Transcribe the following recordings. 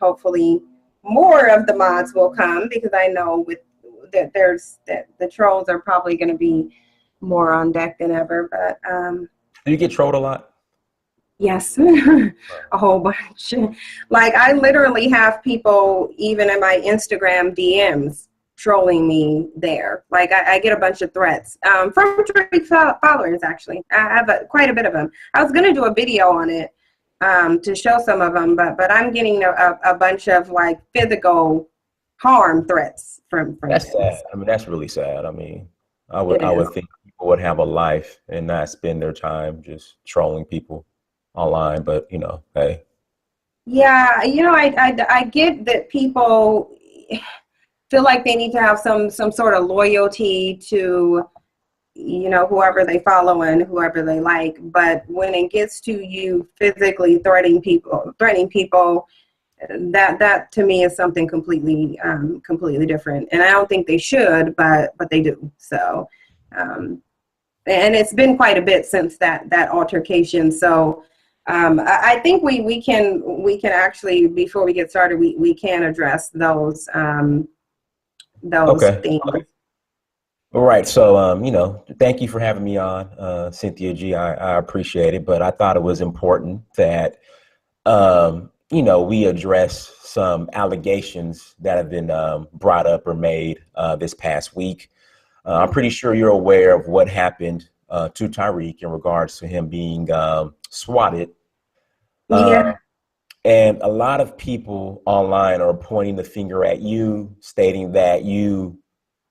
hopefully more of the mods will come, because I know with that the trolls are probably going to be more on deck than ever. But do you get trolled a lot? Yes, a whole bunch. Like, I literally have people even in my Instagram DMs trolling me there. Like, I get a bunch of threats from Drake followers, actually. I have quite a bit of them. I was going to do a video on it to show some of them, but I'm getting a bunch of, like, physical harm threats from That's them. sad. I mean, that's really sad. I mean, I would think people would have a life and not spend their time just trolling people online, but you know, hey. Yeah, you know, I get that people feel like they need to have some sort of loyalty to, you know, whoever they follow and whoever they like. But when it gets to you physically threatening people, that to me is something completely different. And I don't think they should, but they do. So, and it's been quite a bit since that altercation. So. I think we can actually, before we get started, we can address those things. Okay. All right. So, you know, thank you for having me on, Cynthia G. I appreciate it, but I thought it was important that, you know, we address some allegations that have been brought up or made this past week. I'm pretty sure you're aware of what happened to Tyreek in regards to him being swatted. Yeah. And a lot of people online are pointing the finger at you, stating that you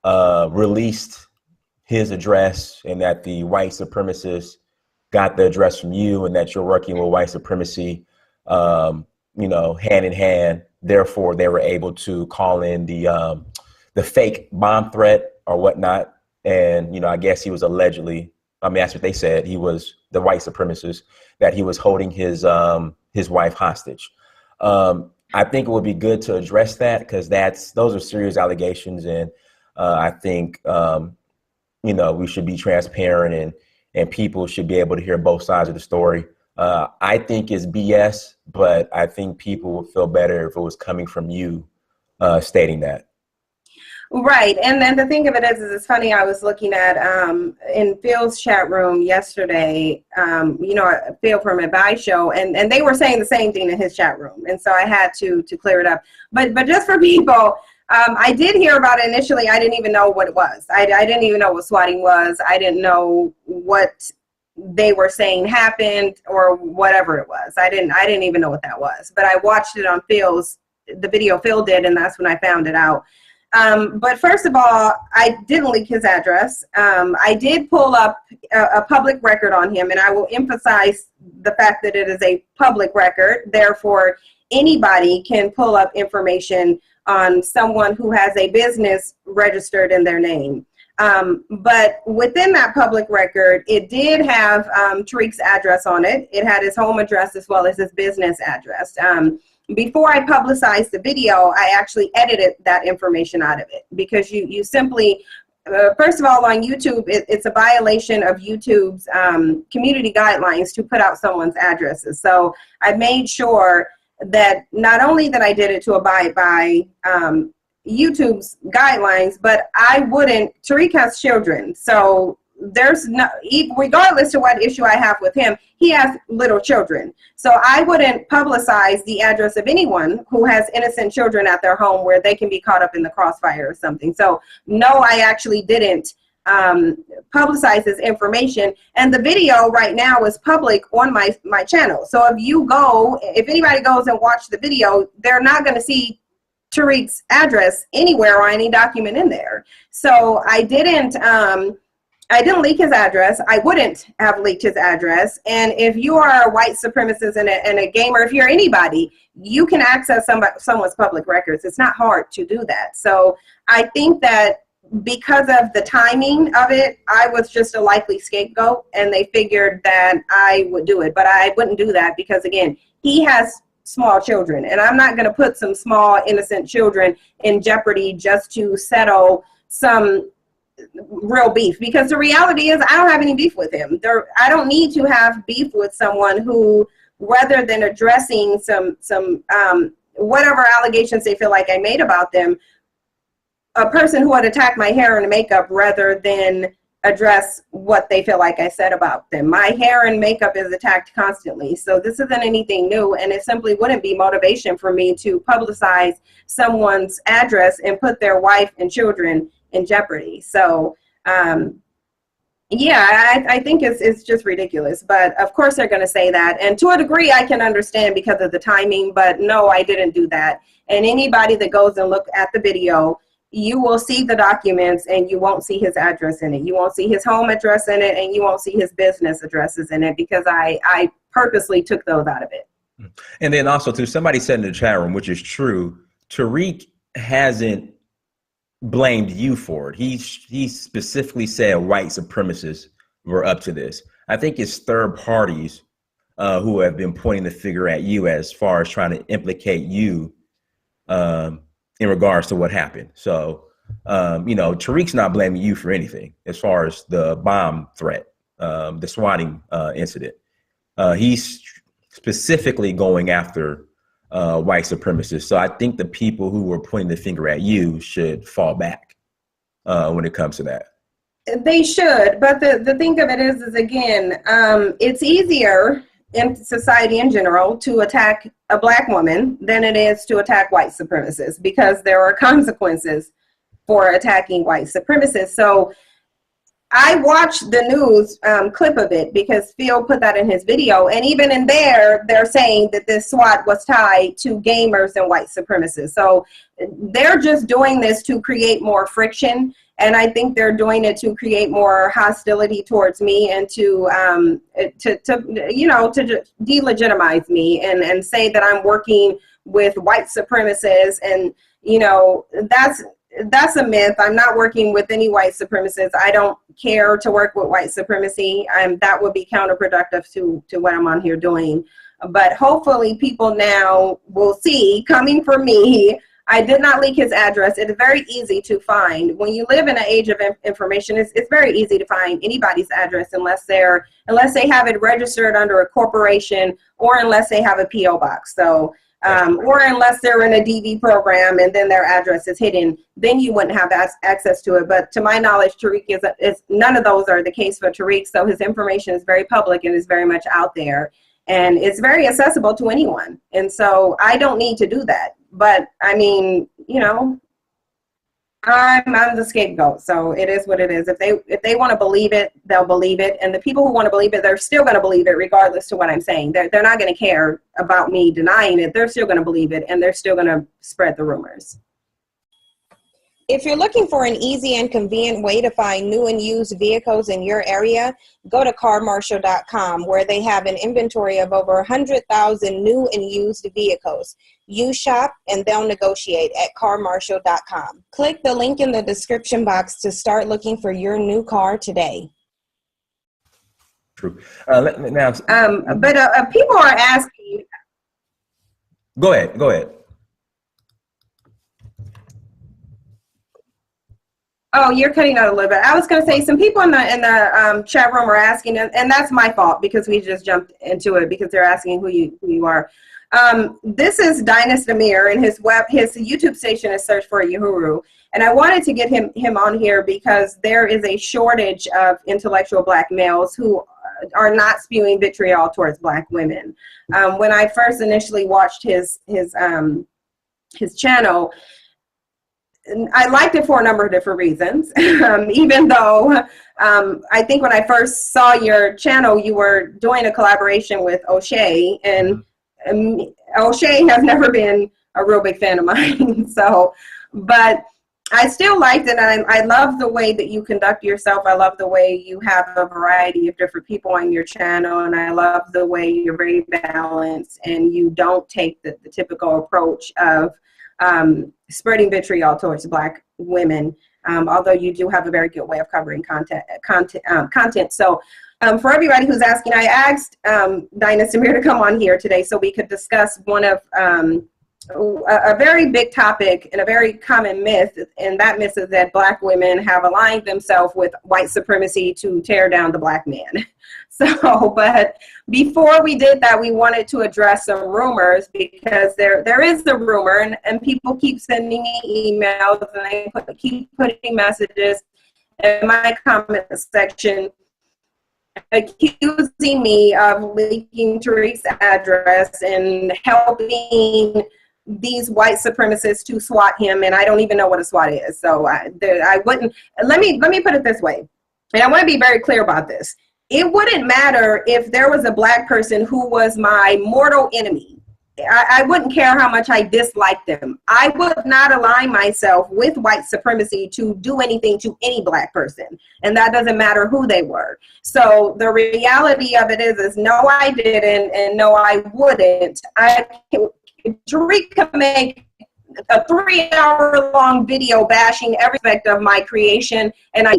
released his address and that the white supremacists got the address from you, and that you're working with white supremacy, you know, hand in hand. Therefore, they were able to call in the fake bomb threat or whatnot. And, you know, I guess he was allegedly, I mean, that's what they said. He was the white supremacist, that he was holding his wife hostage. I think it would be good to address that, because those are serious allegations. And I think, you know, we should be transparent and people should be able to hear both sides of the story. I think it's BS, but I think people would feel better if it was coming from you stating that. Right. And then the thing of it is it's funny. I was looking at in Phil's chat room yesterday, you know, Phil from Advice Show, and they were saying the same thing in his chat room. And so I had to clear it up. But just for people, I did hear about it initially. I didn't even know what it was. I didn't even know what swatting was. I didn't know what they were saying happened or whatever it was. I didn't even know what that was. But I watched it on the video Phil did, and that's when I found it out. But first of all, I didn't leak his address. I did pull up a public record on him, and I will emphasize the fact that it is a public record. Therefore, anybody can pull up information on someone who has a business registered in their name. But within that public record, it did have Tariq's address on it. It had his home address as well as his business address. Before I publicized the video, I actually edited that information out of it, because you simply, first of all, on YouTube, it's a violation of YouTube's community guidelines to put out someone's addresses. So I made sure that not only that I did it to abide by YouTube's guidelines, but Tariq has children. So there's no, regardless of what issue I have with him, he has little children. So I wouldn't publicize the address of anyone who has innocent children at their home where they can be caught up in the crossfire or something. So no, I actually didn't publicize this information. And the video right now is public on my channel. So if anybody goes and watch the video, they're not going to see Tariq's address anywhere or any document in there. So I didn't leak his address. I wouldn't have leaked his address. And if you are a white supremacist and a gamer, if you're anybody, you can access someone's public records. It's not hard to do that. So I think that because of the timing of it, I was just a likely scapegoat, and they figured that I would do it. But I wouldn't do that because, again, he has small children, and I'm not going to put some small innocent children in jeopardy just to settle some real beef, because the reality is I don't have any beef with him. I don't need to have beef with someone who, rather than addressing some whatever allegations they feel like I made about them, a person who would attack my hair and makeup rather than address what they feel like I said about them. My hair and makeup is attacked constantly. So this isn't anything new, and it simply wouldn't be motivation for me to publicize someone's address and put their wife and children in jeopardy. So yeah, I think it's just ridiculous. But of course they're going to say that. And to a degree I can understand because of the timing, but no, I didn't do that. And anybody that goes and look at the video, you will see the documents and you won't see his address in it. You won't see his home address in it, and you won't see his business addresses in it because I purposely took those out of it. And then also too, somebody said in the chat room, which is true, Tariq hasn't blamed you for it. He specifically said white supremacists were up to this. I think it's third parties who have been pointing the finger at you as far as trying to implicate you in regards to what happened. So, you know, Tariq's not blaming you for anything as far as the bomb threat, the swatting incident. He's specifically going after white supremacists. So I think the people who were pointing the finger at you should fall back when it comes to that. They should, but the thing of it is again, it's easier in society in general to attack a Black woman than it is to attack white supremacists, because there are consequences for attacking white supremacists. So I watched the news clip of it because Phil put that in his video, and even in there, they're saying that this SWAT was tied to gamers and white supremacists. So they're just doing this to create more friction, and I think they're doing it to create more hostility towards me and to you know, to delegitimize me and say that I'm working with white supremacists, and you know, that's a myth. I'm not working with any white supremacists. I don't care to work with white supremacy. That would be counterproductive to what I'm on here doing. But hopefully people now will see, coming from me, I did not leak his address. It's very easy to find. When you live in an age of information, it's very easy to find anybody's address unless they have it registered under a corporation, or unless they have a P.O. box. So or unless they're in a DV program and then their address is hidden, then you wouldn't have access to it. But to my knowledge, Tariq is none of those are the case for Tariq. So his information is very public and is very much out there, and it's very accessible to anyone. And so I don't need to do that. But I mean, you know, I'm the scapegoat, so it is what it is. If they want to believe it, they'll believe it, and the people who want to believe it, they're still going to believe it regardless to what I'm saying. They're not going to care about me denying it. They're still going to believe it, and they're still going to spread the rumors. If you're looking for an easy and convenient way to find new and used vehicles in your area, go to carmarshal.com, where they have an inventory of over 100,000 new and used vehicles. You shop and they'll negotiate at carmarshal.com. Click the link in the description box to start looking for your new car today. True. Now, but people are asking. Go ahead. Oh, you're cutting out a little bit. I was going to say, some people in the chat room are asking, and that's my fault because we just jumped into it because they're asking who you are. This is Dynas Demir, and his YouTube station is Search for Uhuru. And I wanted to get him on here because there is a shortage of intellectual Black males who are not spewing vitriol towards Black women. When I first initially watched his channel, I liked it for a number of different reasons. Even though I think when I first saw your channel, you were doing a collaboration with O'Shea, and O'Shea has never been a real big fan of mine. So, but I still liked it. And I love the way that you conduct yourself. I love the way you have a variety of different people on your channel. And I love the way you're very balanced and you don't take the typical approach of spreading vitriol towards Black women, although you do have a very good way of covering content. So for everybody who's asking, I asked Dynas Demir to come on here today so we could discuss one of a very big topic and a very common myth, and that myth is that Black women have aligned themselves with white supremacy to tear down the Black man. So, but before we did that, we wanted to address some rumors, because there is a rumor, and people keep sending me emails, and they keep putting messages in my comment section accusing me of leaking Tariq's address and helping these white supremacists to SWAT him, and I don't even know what a SWAT is. So I wouldn't. Let me put it this way, and I want to be very clear about this. It wouldn't matter if there was a Black person who was my mortal enemy. I wouldn't care how much I disliked them. I would not align myself with white supremacy to do anything to any Black person, and that doesn't matter who they were. So the reality of it is no, I didn't, and no, I wouldn't. Tariq can make a 3-hour-long video bashing every aspect of my creation, and I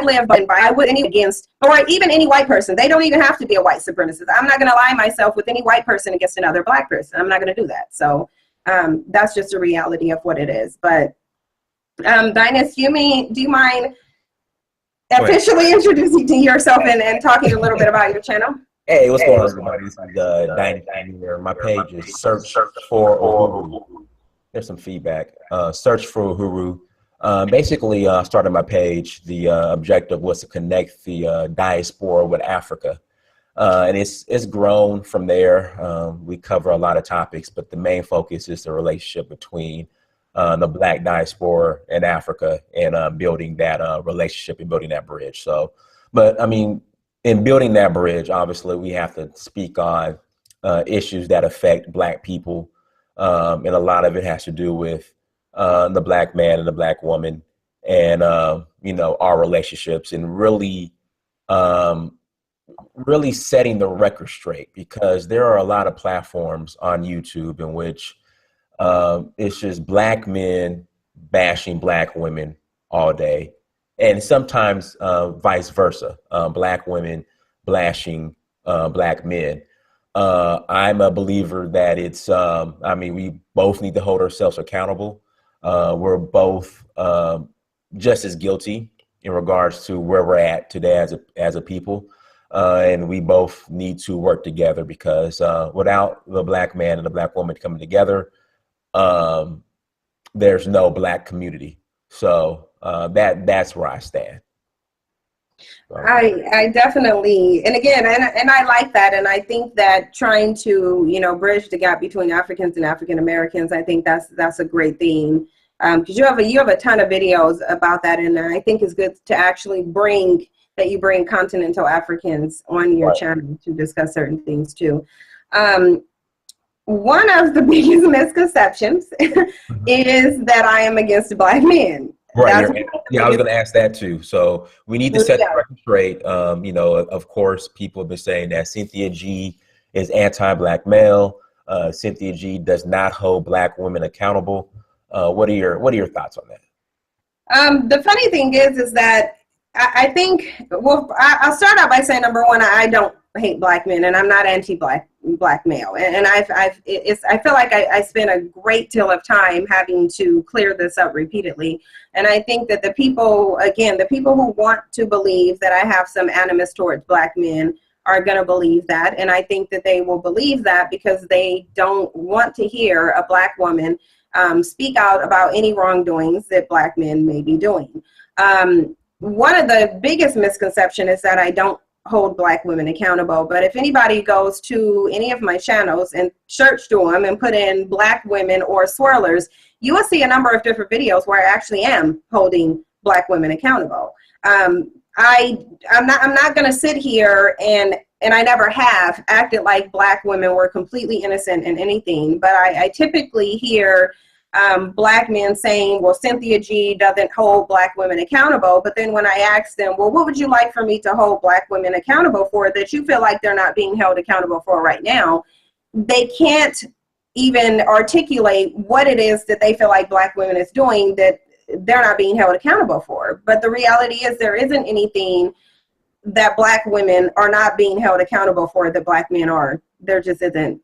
live by. I wouldn't against, or even any white person. They don't even have to be a white supremacist. I'm not going to align myself with any white person against another Black person. I'm not going to do that. So that's just a reality of what it is. But Dinus, do you mind officially introducing yourself and talking a little bit about your channel? Hey, what's going on, everybody? This is Dinus here. My page is Search for Uhuru. There's some feedback. Search for Uhuru. Basically, started my page. The objective was to connect the diaspora with Africa, and it's grown from there. We cover a lot of topics, but the main focus is the relationship between the Black diaspora and Africa, and building that relationship and building that bridge. So, but I mean, in building that bridge, obviously, we have to speak on issues that affect Black people. And a lot of it has to do with the Black man and the Black woman, and our relationships, and really setting the record straight, because there are a lot of platforms on YouTube in which it's just Black men bashing Black women all day, and sometimes vice versa, Black women bashing Black men. I'm a believer that it's, we both need to hold ourselves accountable. We're both just as guilty in regards to where we're at today as a people. And we both need to work together, because without the Black man and the Black woman coming together, there's no Black community. So that's where I stand. I definitely, and again, and I like that, and I think that trying to bridge the gap between Africans and African Americans, I think that's a great theme, because you have a ton of videos about that, and I think it's good to actually bring continental Africans on your channel to discuss certain things too. One of the biggest misconceptions is that I am against Black men. Right. Yeah, I was going to ask that too. So we need to set the record straight. Of course, people have been saying that Cynthia G is anti-Black male. Cynthia G does not hold Black women accountable. What are your thoughts on that? The funny thing is that I think, well, I'll start out by saying, number one, I don't hate Black men, and I'm not anti-Black male, and I feel like I spent a great deal of time having to clear this up repeatedly, and I think that the people who want to believe that I have some animus towards Black men are going to believe that, and I think that they will believe that because they don't want to hear a Black woman speak out about any wrongdoings that Black men may be doing. One of the biggest misconceptions is that I don't hold Black women accountable, but if anybody goes to any of my channels and search through them and put in Black women or swirlers, you will see a number of different videos where I actually am holding Black women accountable. I'm not going to sit here and I never have acted like Black women were completely innocent in anything, but I typically hear Black men saying, well, Cynthia G doesn't hold Black women accountable. But then when I ask them, well, what would you like for me to hold Black women accountable for that you feel like they're not being held accountable for right now? They can't even articulate what it is that they feel like Black women is doing that they're not being held accountable for. But the reality is there isn't anything that Black women are not being held accountable for that Black men are. There just isn't.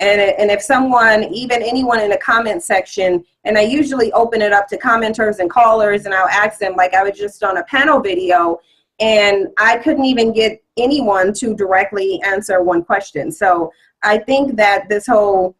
And if someone, even anyone in the comment section, and I usually open it up to commenters and callers, and I'll ask them, like I was just on a panel video, and I couldn't even get anyone to directly answer one question. So I think that this whole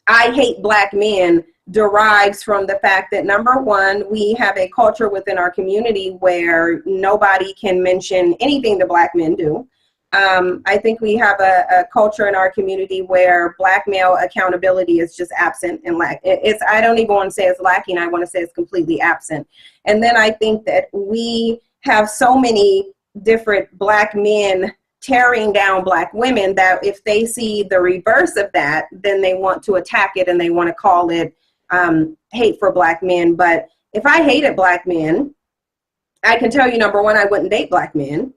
I hate Black men derives from the fact that, number one, we have a culture within our community where nobody can mention anything that Black men do. I think we have a culture in our community where Black male accountability is just absent and I don't even want to say it's lacking. I want to say it's completely absent. And then I think that we have so many different Black men tearing down Black women that if they see the reverse of that, then they want to attack it and they want to call it hate for Black men. But if I hated Black men, I can tell you, number one, I wouldn't date Black men.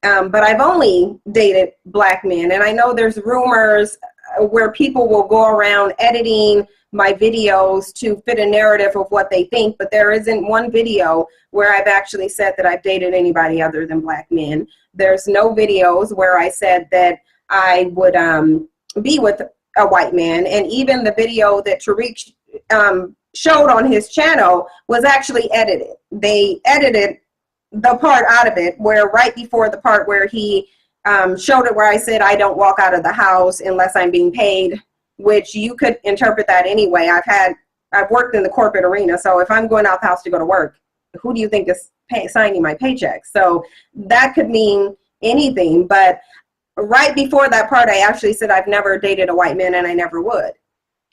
But I've only dated Black men, and I know there's rumors where people will go around editing my videos to fit a narrative of what they think, but there isn't one video where I've actually said that I've dated anybody other than Black men. There's no videos where I said that I would be with a white man, and even the video that Tariq showed on his channel was actually edited. They edited the part out of it where right before the part where he showed it where I said I don't walk out of the house unless I'm being paid, which you could interpret that anyway. I've worked in the corporate arena, so if I'm going out the house to go to work, who do you think is signing my paycheck? So that could mean anything. But right before that part, I actually said I've never dated a white man and I never would.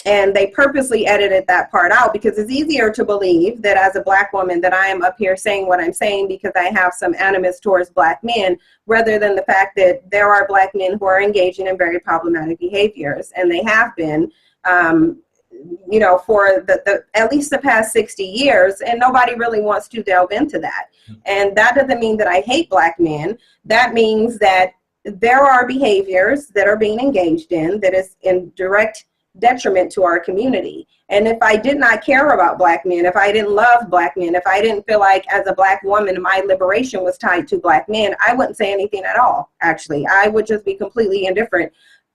And they purposely edited that part out because it's easier to believe that as a Black woman that I am up here saying what I'm saying because I have some animus towards Black men, rather than the fact that there are Black men who are engaging in very problematic behaviors. And they have been, you know, for at least the past 60 years, and nobody really wants to delve into that. And that doesn't mean that I hate Black men. That means that there are behaviors that are being engaged in that is in direct detriment to our community. And if I did not care about Black men, if I didn't love Black men, if I didn't feel like as a Black woman my liberation was tied to Black men, I wouldn't say anything at all. Actually, I would just be completely indifferent.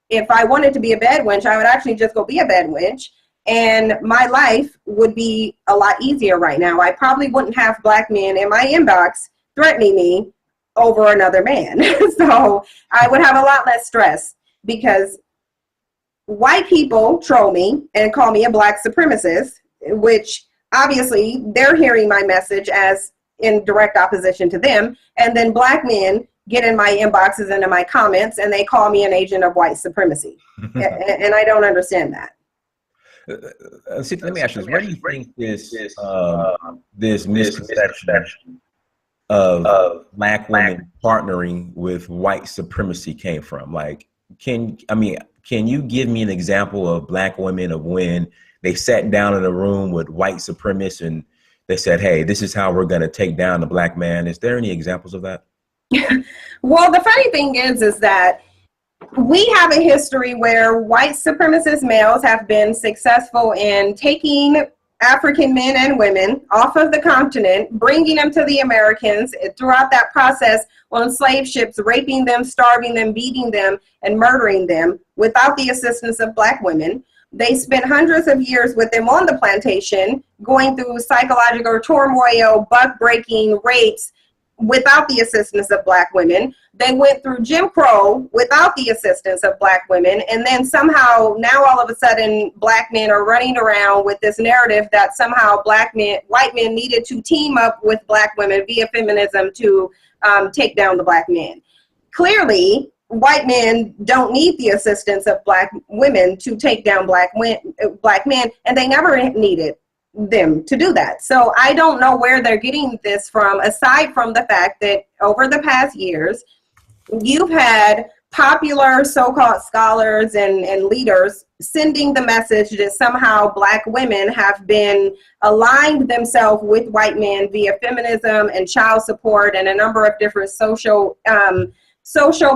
If I wanted to be a bed wench, I would actually just go be a bed wench, and my life would be a lot easier right now. I probably wouldn't have Black men in my inbox threatening me over another man. So I would have a lot less stress, because white people troll me and call me a Black supremacist, which obviously they're hearing my message as in direct opposition to them. And then Black men get in my inboxes and in my comments and they call me an agent of white supremacy. And I don't understand that. Cynthia, let me ask you this. Where do you think this misconception of Black women partnering with white supremacy came from? Like, can you give me an example of Black women of when they sat down in a room with white supremacists and they said, hey, this is how we're going to take down the Black man? Is there any examples of that? Well, the funny thing is that we have a history where white supremacist males have been successful in taking African men and women off of the continent, bringing them to the Americans, throughout that process on slave ships, raping them, starving them, beating them, and murdering them without the assistance of Black women. They spent hundreds of years with them on the plantation, going through psychological turmoil, buck breaking, rapes, without the assistance of Black women. They went through Jim Crow without the assistance of Black women. And then somehow now all of a sudden Black men are running around with this narrative that somehow white men needed to team up with Black women via feminism to take down the Black men. Clearly, white men don't need the assistance of Black women to take down Black men, and they never needed them to do that. So I don't know where they're getting this from, aside from the fact that over the past years, you've had popular so-called scholars and leaders sending the message that somehow Black women have been aligned themselves with white men via feminism and child support and a number of different social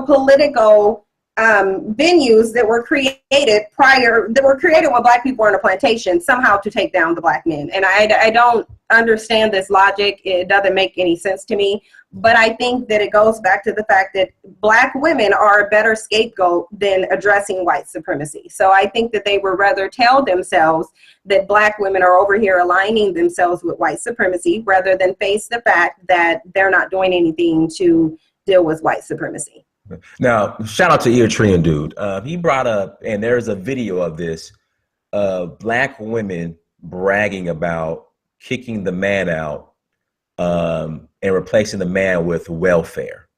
political venues that were created when Black people were on a plantation, somehow to take down the Black men. And I don't understand this logic. It doesn't make any sense to me. But I think that it goes back to the fact that Black women are a better scapegoat than addressing white supremacy. So I think that they would rather tell themselves that Black women are over here aligning themselves with white supremacy rather than face the fact that they're not doing anything to deal with white supremacy. Now, shout out to Ear Tree and Dude. He brought up, and there's a video of this, Black women bragging about kicking the man out and replacing the man with welfare.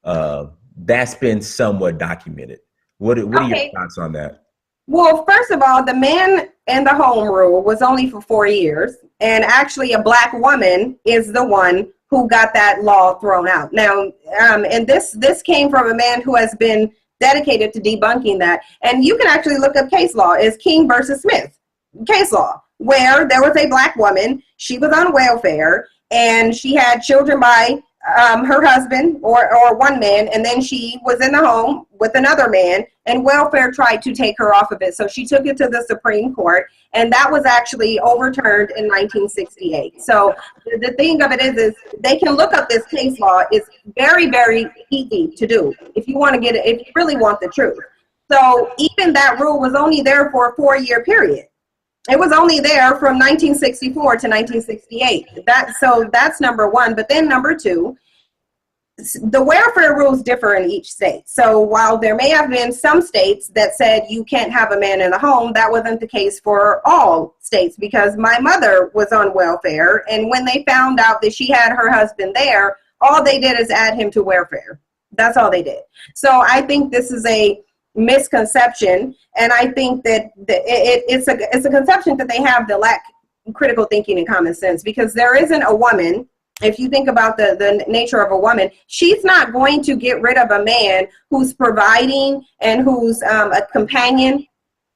That's been somewhat documented. What are your thoughts on that? Well, first of all, the man in the home rule was only for 4 years. And actually a Black woman is the one who got that law thrown out. Now, and this came from a man who has been dedicated to debunking that. And you can actually look up case law. It's King versus Smith case law, where there was a Black woman. She was on welfare and she had children by her husband or one man, and then she was in the home with another man, and welfare tried to take her off of it. So she took it to the Supreme Court, and that was actually overturned in 1968. So the thing of it is they can look up this case law. It's very, very easy to do if you want to get it, if you really want the truth. So even that rule was only there for a 4-year period. It was only there from 1964 to 1968. So that's number one. But then number two, the welfare rules differ in each state. So while there may have been some states that said you can't have a man in the home, that wasn't the case for all states, because my mother was on welfare. And when they found out that she had her husband there, all they did is add him to welfare. That's all they did. So I think this is a misconception, and I think that it's a conception that they have that lack critical thinking and common sense, because there isn't a woman, if you think about the nature of a woman, she's not going to get rid of a man who's providing and who's a companion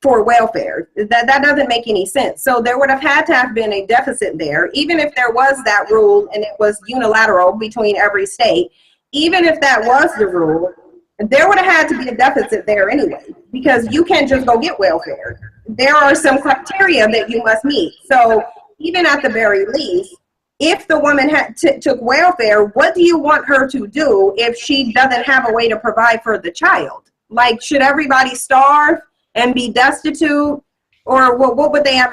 for welfare. That doesn't make any sense. So there would have had to have been a deficit there, even if there was that rule and it was unilateral between every state. Even if that was the rule, there would have had to be a deficit there anyway, because you can't just go get welfare. There are some criteria that you must meet. So even at the very least, if the woman took welfare, what do you want her to do if she doesn't have a way to provide for the child? Like, should everybody starve and be destitute? Or what would they have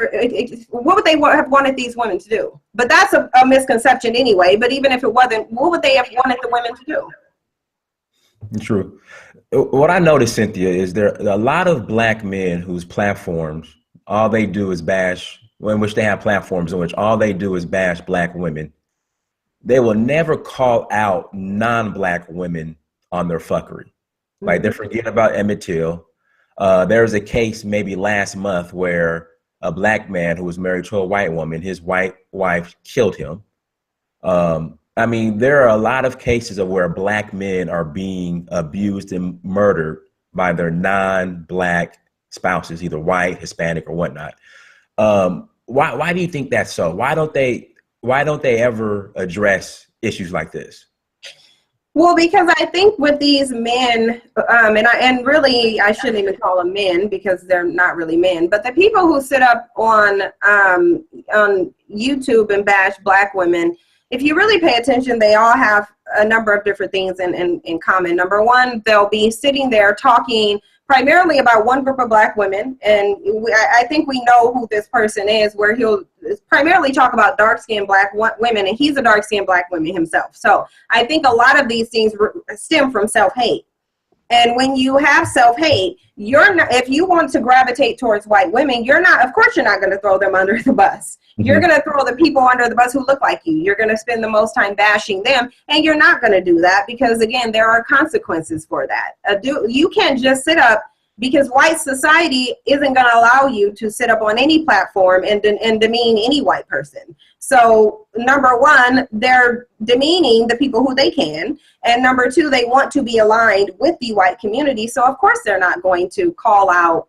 wanted these women to do? But that's a misconception anyway. But even if it wasn't, what would they have wanted the women to do? True. What I noticed, Cynthia, is there are a lot of Black men whose platforms, all they do is bash, in which they have platforms in which all they do is bash Black women. They will never call out non-Black women on their fuckery. Like, they forget about MGTOW. There was a case maybe last month where a Black man who was married to a white woman, his white wife killed him. I mean, there are a lot of cases of where Black men are being abused and murdered by their non-Black spouses, either white, Hispanic, or whatnot. Why do you think that's so? Why don't they ever address issues like this? Well, because I think with these men, and really I shouldn't even call them men because they're not really men, but the people who sit up on YouTube and bash Black women, if you really pay attention, they all have a number of different things in common. Number one, they'll be sitting there talking primarily about one group of Black women, and I think we know who this person is, where he'll primarily talk about dark-skinned Black women, and he's a dark-skinned Black woman himself. So I think a lot of these things stem from self-hate. And when you have self-hate, if you want to gravitate towards white women, of course you're not going to throw them under the bus. Mm-hmm. You're going to throw the people under the bus who look like you. You're going to spend the most time bashing them, and you're not going to do that because, again, there are consequences for that. You can't just sit up, because white society isn't going to allow you to sit up on any platform and demean any white person. So number one, they're demeaning the people who they can. And number two, they want to be aligned with the white community. So of course they're not going to call out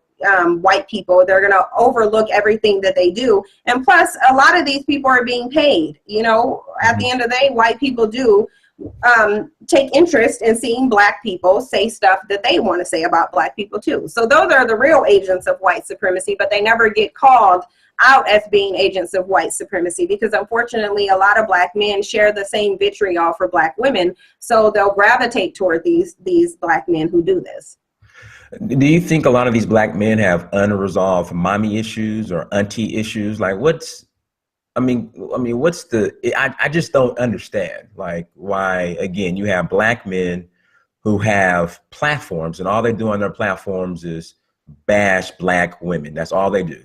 white people. They're going to overlook everything that they do. And plus, a lot of these people are being paid. You know, at the end of the day, white people do take interest in seeing Black people say stuff that they want to say about Black people too. So those are the real agents of white supremacy, but they never get called out as being agents of white supremacy, because unfortunately a lot of Black men share the same vitriol for Black women, so they'll gravitate toward these Black men who do this. Do you think a lot of these Black men have unresolved mommy issues or auntie issues? Like what's I just don't understand, like, why, again, you have Black men who have platforms and all they do on their platforms is bash Black women. That's all they do.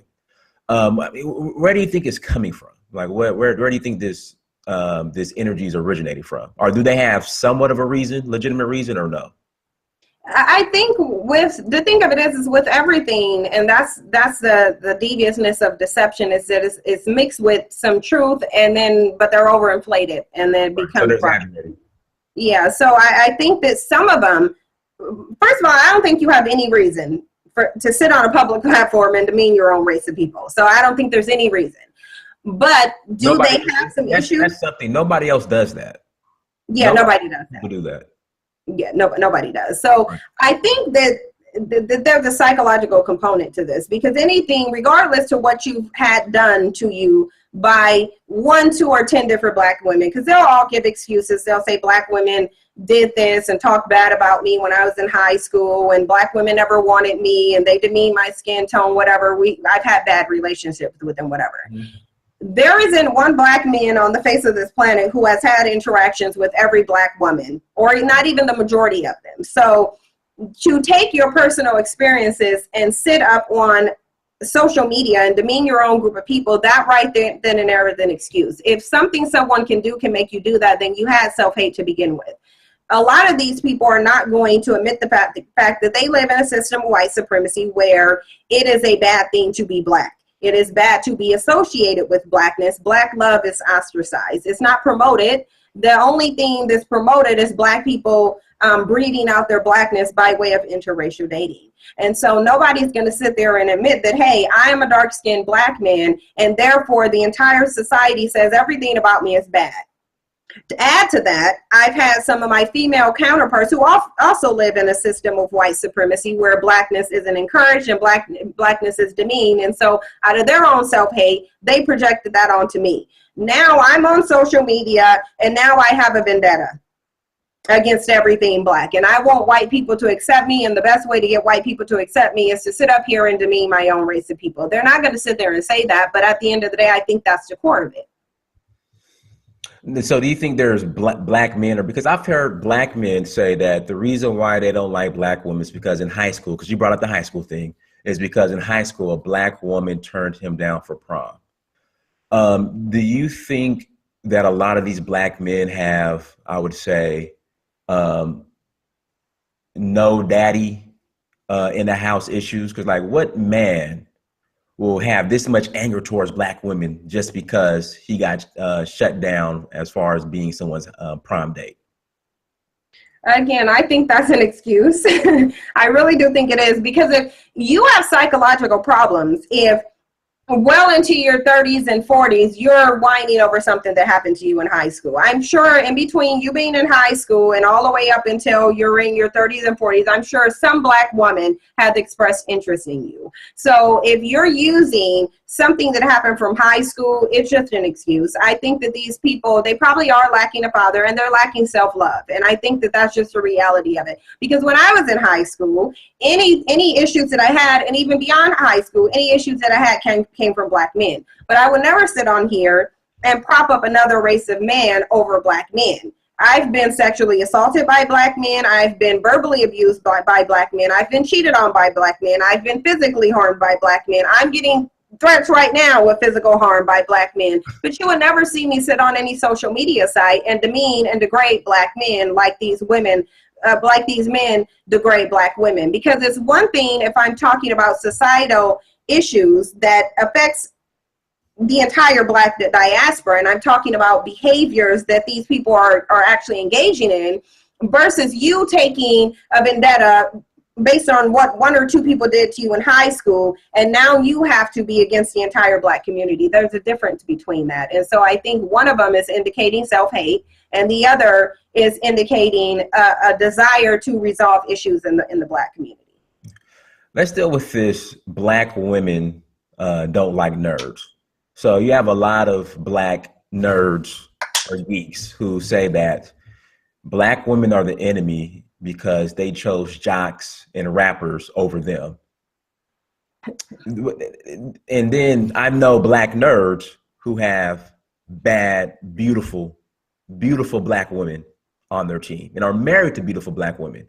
Where do you think it's coming from? Like, where do you think this energy is originating from? Or do they have somewhat of a reason, legitimate reason, or no? I think the thing of it is with everything, and that's the deviousness of deception, is that it's mixed with some truth, but they're overinflated and then become exaggerated. Yeah, so I think that some of them, first of all, I don't think you have any reason to sit on a public platform and demean your own race of people. So I don't think there's any reason. But they have some issues? That's something. Nobody else does that. Yeah, nobody does that. People do that. Yeah, nobody does. So right. I think that there's a psychological component to this, because anything, regardless to what you've had done to you by 1, 2, or 10 different Black women, because they'll all give excuses. They'll say Black women did this and talk bad about me when I was in high school, and Black women never wanted me and they demeaned my skin tone, whatever. I've had bad relationships with them, whatever. Mm-hmm. There isn't one Black man on the face of this planet who has had interactions with every Black woman, or not even the majority of them. So to take your personal experiences and sit up on social media and demean your own group of people, that right there, then and there is an excuse. If something someone can do can make you do that, then you had self-hate to begin with. A lot of these people are not going to admit the fact that they live in a system of white supremacy where it is a bad thing to be Black. It is bad to be associated with Blackness. Black love is ostracized. It's not promoted. The only thing that's promoted is Black people breeding out their Blackness by way of interracial dating. And so nobody's going to sit there and admit that, hey, I am a dark-skinned Black man, and therefore the entire society says everything about me is bad. To add to that, I've had some of my female counterparts who also live in a system of white supremacy where Blackness isn't encouraged and Blackness is demeaned. And so out of their own self-hate, they projected that onto me. Now I'm on social media, and now I have a vendetta against everything Black. And I want white people to accept me, and the best way to get white people to accept me is to sit up here and demean my own race of people. They're not going to sit there and say that, but at the end of the day, I think that's the core of it. So do you think there's Black men, or because I've heard Black men say that the reason why they don't like Black women is because in high school, because you brought up the high school thing, is because in high school, a Black woman turned him down for prom. Do you think that a lot of these Black men have, I would say, no daddy in the house issues? Because like, what man will have this much anger towards Black women just because he got shut down as far as being someone's prom date? Again, I think that's an excuse. I really do think it is, because if you have psychological problems, if well into your 30s and 40s, you're whining over something that happened to you in high school. I'm sure in between you being in high school and all the way up until you're in your 30s and 40s, I'm sure some Black woman has expressed interest in you. So if you're using something that happened from high school, it's just an excuse. I think that these people, they probably are lacking a father, and they're lacking self-love. And I think that that's just the reality of it. Because when I was in high school, any issues that I had, and even beyond high school, any issues that I had came from Black men. But I would never sit on here and prop up another race of man over Black men. I've been sexually assaulted by Black men. I've been verbally abused by Black men. I've been cheated on by Black men. I've been physically harmed by Black men. I'm getting threats right now with physical harm by Black men. But you would never see me sit on any social media site and demean and degrade Black men like these women, like these men degrade Black women. Because it's one thing if I'm talking about societal issues that affects the entire Black diaspora, and I'm talking about behaviors that these people are actually engaging in, versus you taking a vendetta based on what one or two people did to you in high school, and now you have to be against the entire Black community. There's a difference between that. And so I think one of them is indicating self-hate, and the other is indicating a desire to resolve issues in the Black community. Let's deal with this. Black women don't like nerds. So you have a lot of Black nerds or geeks who say that Black women are the enemy because they chose jocks and rappers over them. And then I know Black nerds who have bad, beautiful Black women on their team and are married to beautiful Black women.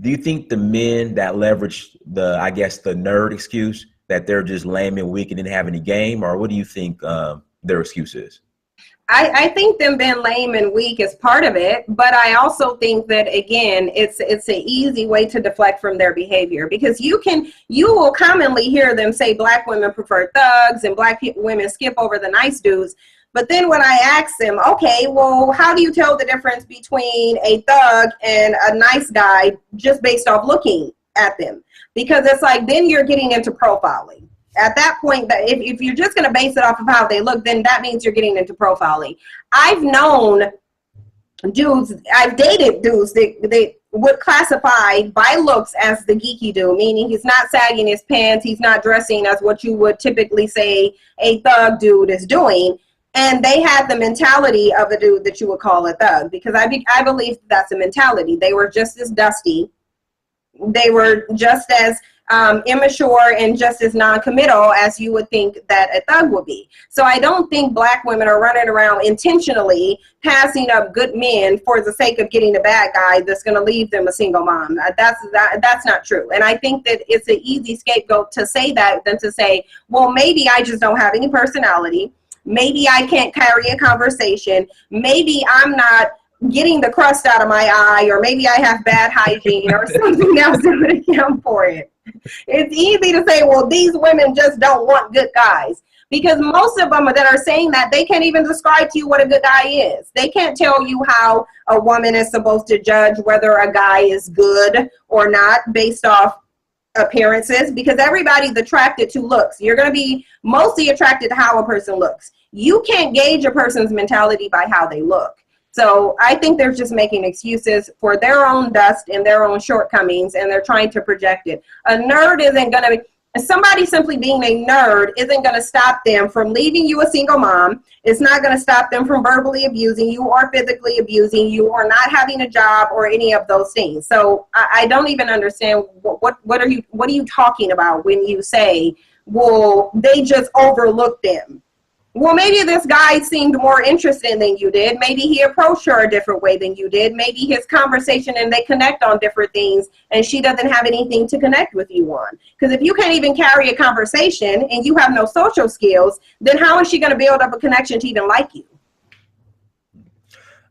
Do you think the men that leverage the nerd excuse, that they're just lame and weak and didn't have any game, or what do you think their excuse is? I think them being lame and weak is part of it, but I also think that, again, it's an easy way to deflect from their behavior, because you will commonly hear them say Black women prefer thugs and Black women skip over the nice dudes. But then when I ask them, okay, well, how do you tell the difference between a thug and a nice guy just based off looking at them? Because it's like, then you're getting into profiling. At that point, that if you're just going to base it off of how they look, then that means you're getting into profiling. I've known dudes, I've dated dudes that they would classify by looks as the geeky dude, meaning he's not sagging his pants, he's not dressing as what you would typically say a thug dude is doing. And they had the mentality of a dude that you would call a thug, because I believe that's a mentality. They were just as dusty. They were just as immature and just as non-committal as you would think that a thug would be. So I don't think Black women are running around intentionally passing up good men for the sake of getting a bad guy that's going to leave them a single mom. That's not true. And I think that it's an easy scapegoat to say that than to say, well, maybe I just don't have any personality. Maybe I can't carry a conversation. Maybe I'm not getting the crust out of my eye, or maybe I have bad hygiene or something else that would account for it. It's easy to say, well, these women just don't want good guys, because most of them that are saying that, they can't even describe to you what a good guy is. They can't tell you how a woman is supposed to judge whether a guy is good or not based off appearances, because everybody's attracted to looks. You're going to be mostly attracted to how a person looks. You can't gauge a person's mentality by how they look. So I think they're just making excuses for their own dust and their own shortcomings, and they're trying to project it. A nerd isn't going to be, somebody simply being a nerd isn't going to stop them from leaving you a single mom. It's not going to stop them from verbally abusing you or physically abusing you or not having a job or any of those things. So I don't even understand what are you talking about when you say, well, they just overlooked them. Well, maybe this guy seemed more interested than you did. Maybe he approached her a different way than you did. Maybe his conversation and they connect on different things, and she doesn't have anything to connect with you on. Because if you can't even carry a conversation and you have no social skills, then how is she going to build up a connection to even like you?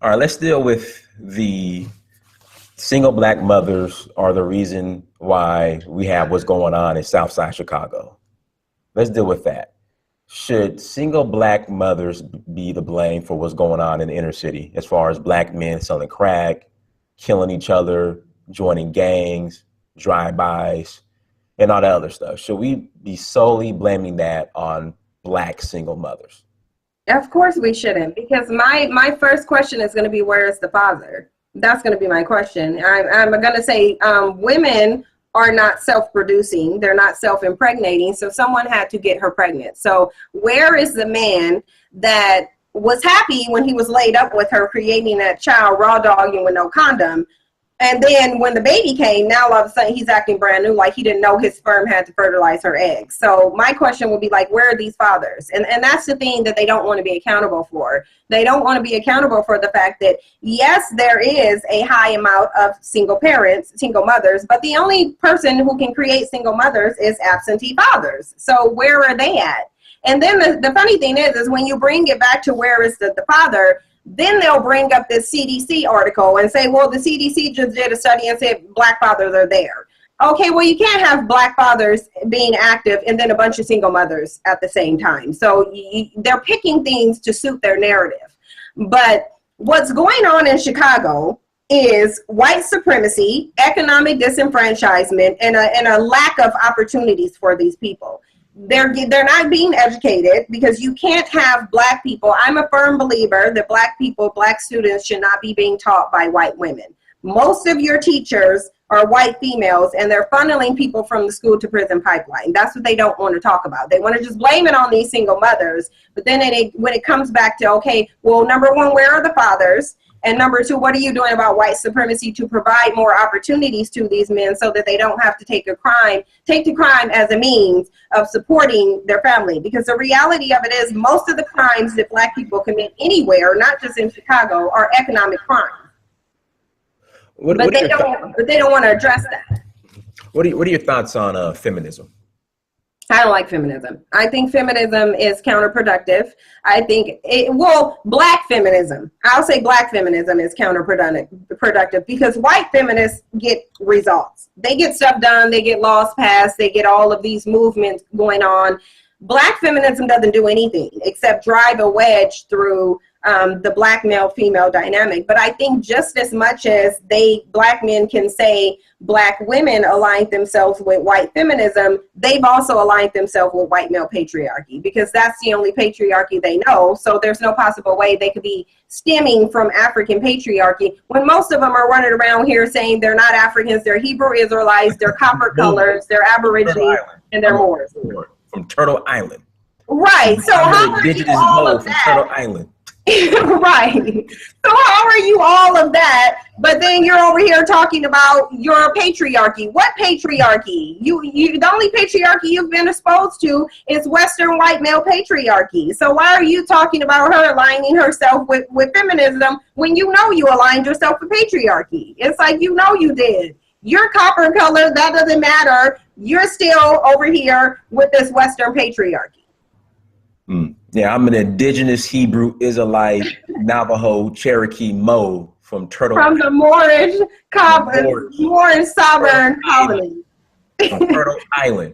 All right, let's deal with the single Black mothers are the reason why we have what's going on in Southside Chicago. Let's deal with that. Should single Black mothers be the blame for what's going on in the inner city, as far as Black men selling crack, killing each other, joining gangs, drive-bys, and all that other stuff? Should we be solely blaming that on Black single mothers? Of course we shouldn't, because my first question is going to be, where is the father? That's going to be my question. I'm going to say women are not self-producing. They're not self-impregnating. So someone had to get her pregnant. So where is the man that was happy when he was laid up with her, creating that child, raw dogging with no condom? And then when the baby came, now all of a sudden he's acting brand new, like he didn't know his sperm had to fertilize her eggs. So my question would be like, where are these fathers? And that's the thing that they don't want to be accountable for. They don't want to be accountable for the fact that, yes, there is a high amount of single parents, single mothers, but the only person who can create single mothers is absentee fathers. So where are they at? And then the funny thing is when you bring it back to where is the father, then they'll bring up this CDC article and say, well, the CDC just did a study and said Black fathers are there. Okay, well, you can't have Black fathers being active and then a bunch of single mothers at the same time. So they're picking things to suit their narrative. But what's going on in Chicago is white supremacy, economic disenfranchisement, and a lack of opportunities for these people. They're not being educated because you can't have black people. I'm a firm believer that black people, black students should not be being taught by white women. Most of your teachers are white females, and they're funneling people from the school to prison pipeline. That's what they don't want to talk about. They want to just blame it on these single mothers. But then when it comes back to, okay, well, number one, where are the fathers? And number two, what are you doing about white supremacy to provide more opportunities to these men so that they don't have to take the crime as a means of supporting their family? Because the reality of it is most of the crimes that black people commit anywhere, not just in Chicago, are economic crimes. But they don't want to address that. What are your thoughts on feminism? I don't like feminism. I think feminism is counterproductive. I think black feminism. I'll say black feminism is counterproductive because white feminists get results. They get stuff done. They get laws passed. They get all of these movements going on. Black feminism doesn't do anything except drive a wedge through the black male-female dynamic. But I think just as much as black men can say black women aligned themselves with white feminism, they've also aligned themselves with white male patriarchy because that's the only patriarchy they know. So there's no possible way they could be stemming from African patriarchy when most of them are running around here saying they're not Africans, they're Hebrew Israelites, they're copper colors, they're Aborigines, and they're Moors. From Turtle Island. Right. So how are you all of that? Turtle Island. Right. So how are you all of that? But then you're over here talking about your patriarchy. What patriarchy? You the only patriarchy you've been exposed to is Western white male patriarchy. So why are you talking about her aligning herself with feminism when you know you aligned yourself with patriarchy? It's like you know you did. You're copper color, that doesn't matter. You're still over here with this Western patriarchy. Yeah, I'm an indigenous Hebrew Israelite Navajo Cherokee Mo from the Moorish sovereign colony. From Turtle Island.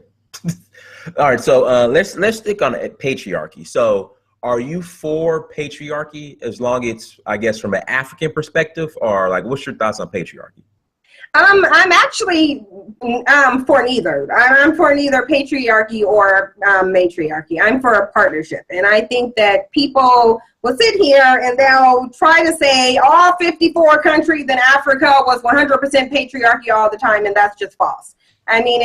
All right, so let's stick on patriarchy. So are you for patriarchy as long as it's, I guess, from an African perspective, or like what's your thoughts on patriarchy? I'm actually for neither. I'm for neither patriarchy or matriarchy. I'm for a partnership. And I think that people will sit here and they'll try to say all 54 countries in Africa was 100% patriarchy all the time, and that's just false. I mean,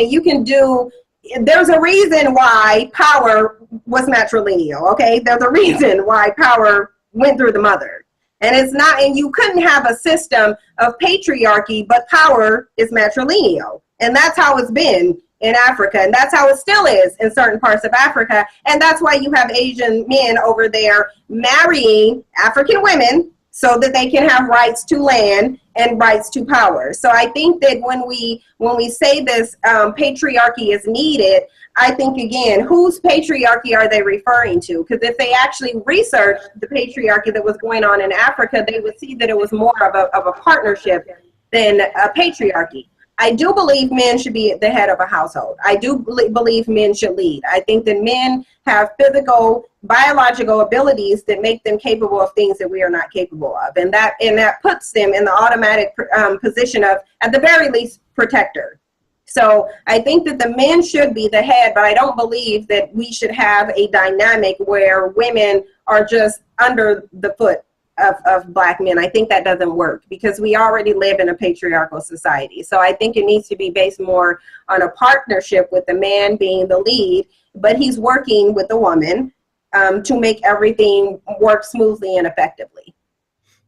there's a reason why power was matrilineal, okay? There's a reason why power went through the mother. And you couldn't have a system of patriarchy, but power is matrilineal. And that's how it's been in Africa. And that's how it still is in certain parts of Africa. And that's why you have Asian men over there marrying African women so that they can have rights to land and rights to power. So I think that when we say this patriarchy is needed, I think, again, whose patriarchy are they referring to? Because if they actually researched the patriarchy that was going on in Africa, they would see that it was more of a partnership than a patriarchy. I do believe men should be at the head of a household. I do believe men should lead. I think that men have physical, biological abilities that make them capable of things that we are not capable of. And that puts them in the automatic position of, at the very least, protector. So I think that the men should be the head, but I don't believe that we should have a dynamic where women are just under the foot of black men. I think that doesn't work because we already live in a patriarchal society. So I think it needs to be based more on a partnership with the man being the lead, but he's working with the woman to make everything work smoothly and effectively.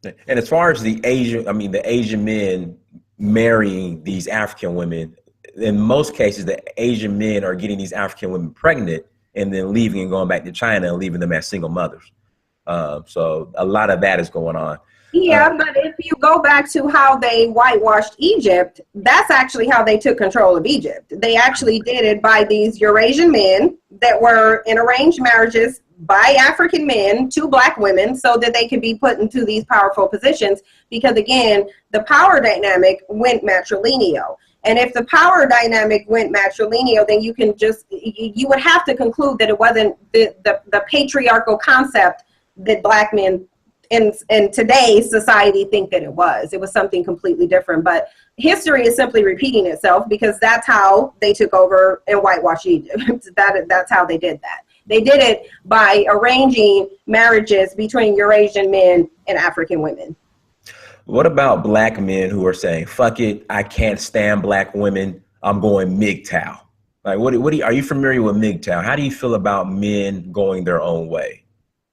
And as far as the Asian men marrying these African women, in most cases, the Asian men are getting these African women pregnant and then leaving and going back to China and leaving them as single mothers. So a lot of that is going on. Yeah, but if you go back to how they whitewashed Egypt, that's actually how they took control of Egypt. They actually did it by these Eurasian men that were in arranged marriages by African men to black women so that they could be put into these powerful positions. Because again, the power dynamic went matrilineal. And if the power dynamic went matrilineal, then you would have to conclude that it wasn't the patriarchal concept that black men in today's society think that it was. It was something completely different. But history is simply repeating itself because that's how they took over and whitewashed Egypt. That's how they did that. They did it by arranging marriages between Eurasian men and African women. What about black men who are saying, fuck it, I can't stand black women, I'm going MGTOW? Like, are you familiar with MGTOW? How do you feel about men going their own way?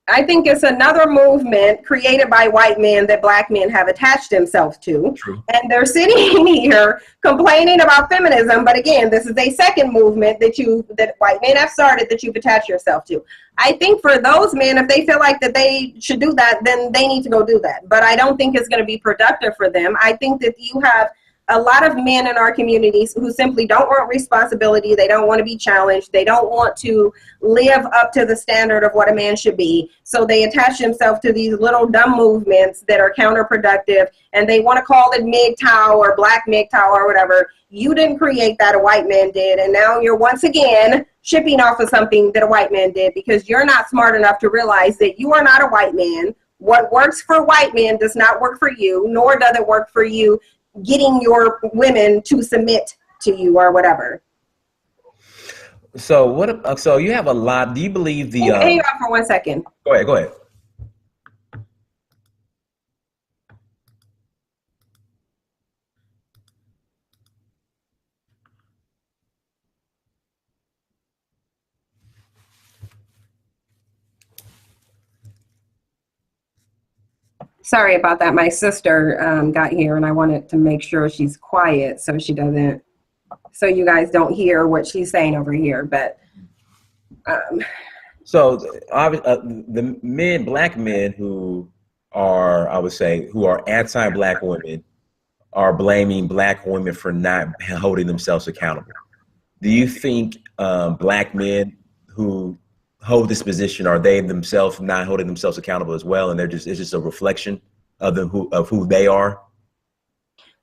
I think it's another movement created by white men that black men have attached themselves to. True. And they're sitting here complaining about feminism. But again, this is a second movement that white men have started that you've attached yourself to. I think for those men, if they feel like that they should do that, then they need to go do that. But I don't think it's going to be productive for them. I think that you have a lot of men in our communities who simply don't want responsibility. They don't want to be challenged. They don't want to live up to the standard of what a man should be. So they attach themselves to these little dumb movements that are counterproductive, and they want to call it MGTOW or Black MGTOW or whatever. You didn't create that, a white man did. And now you're once again shipping off of something that a white man did because you're not smart enough to realize that you are not a white man. What works for white men does not work for you, nor does it work for you getting your women to submit to you or whatever. So so you have a lot. Do you believe the? Hang on for 1 second. Go ahead. Sorry about that. My sister got here and I wanted to make sure she's quiet so so you guys don't hear what she's saying over here. But so the black men who are, I would say, who are anti-black women are blaming black women for not holding themselves accountable. Do you think black men who hold this position, are they themselves not holding themselves accountable as well, and it's just a reflection of who they are?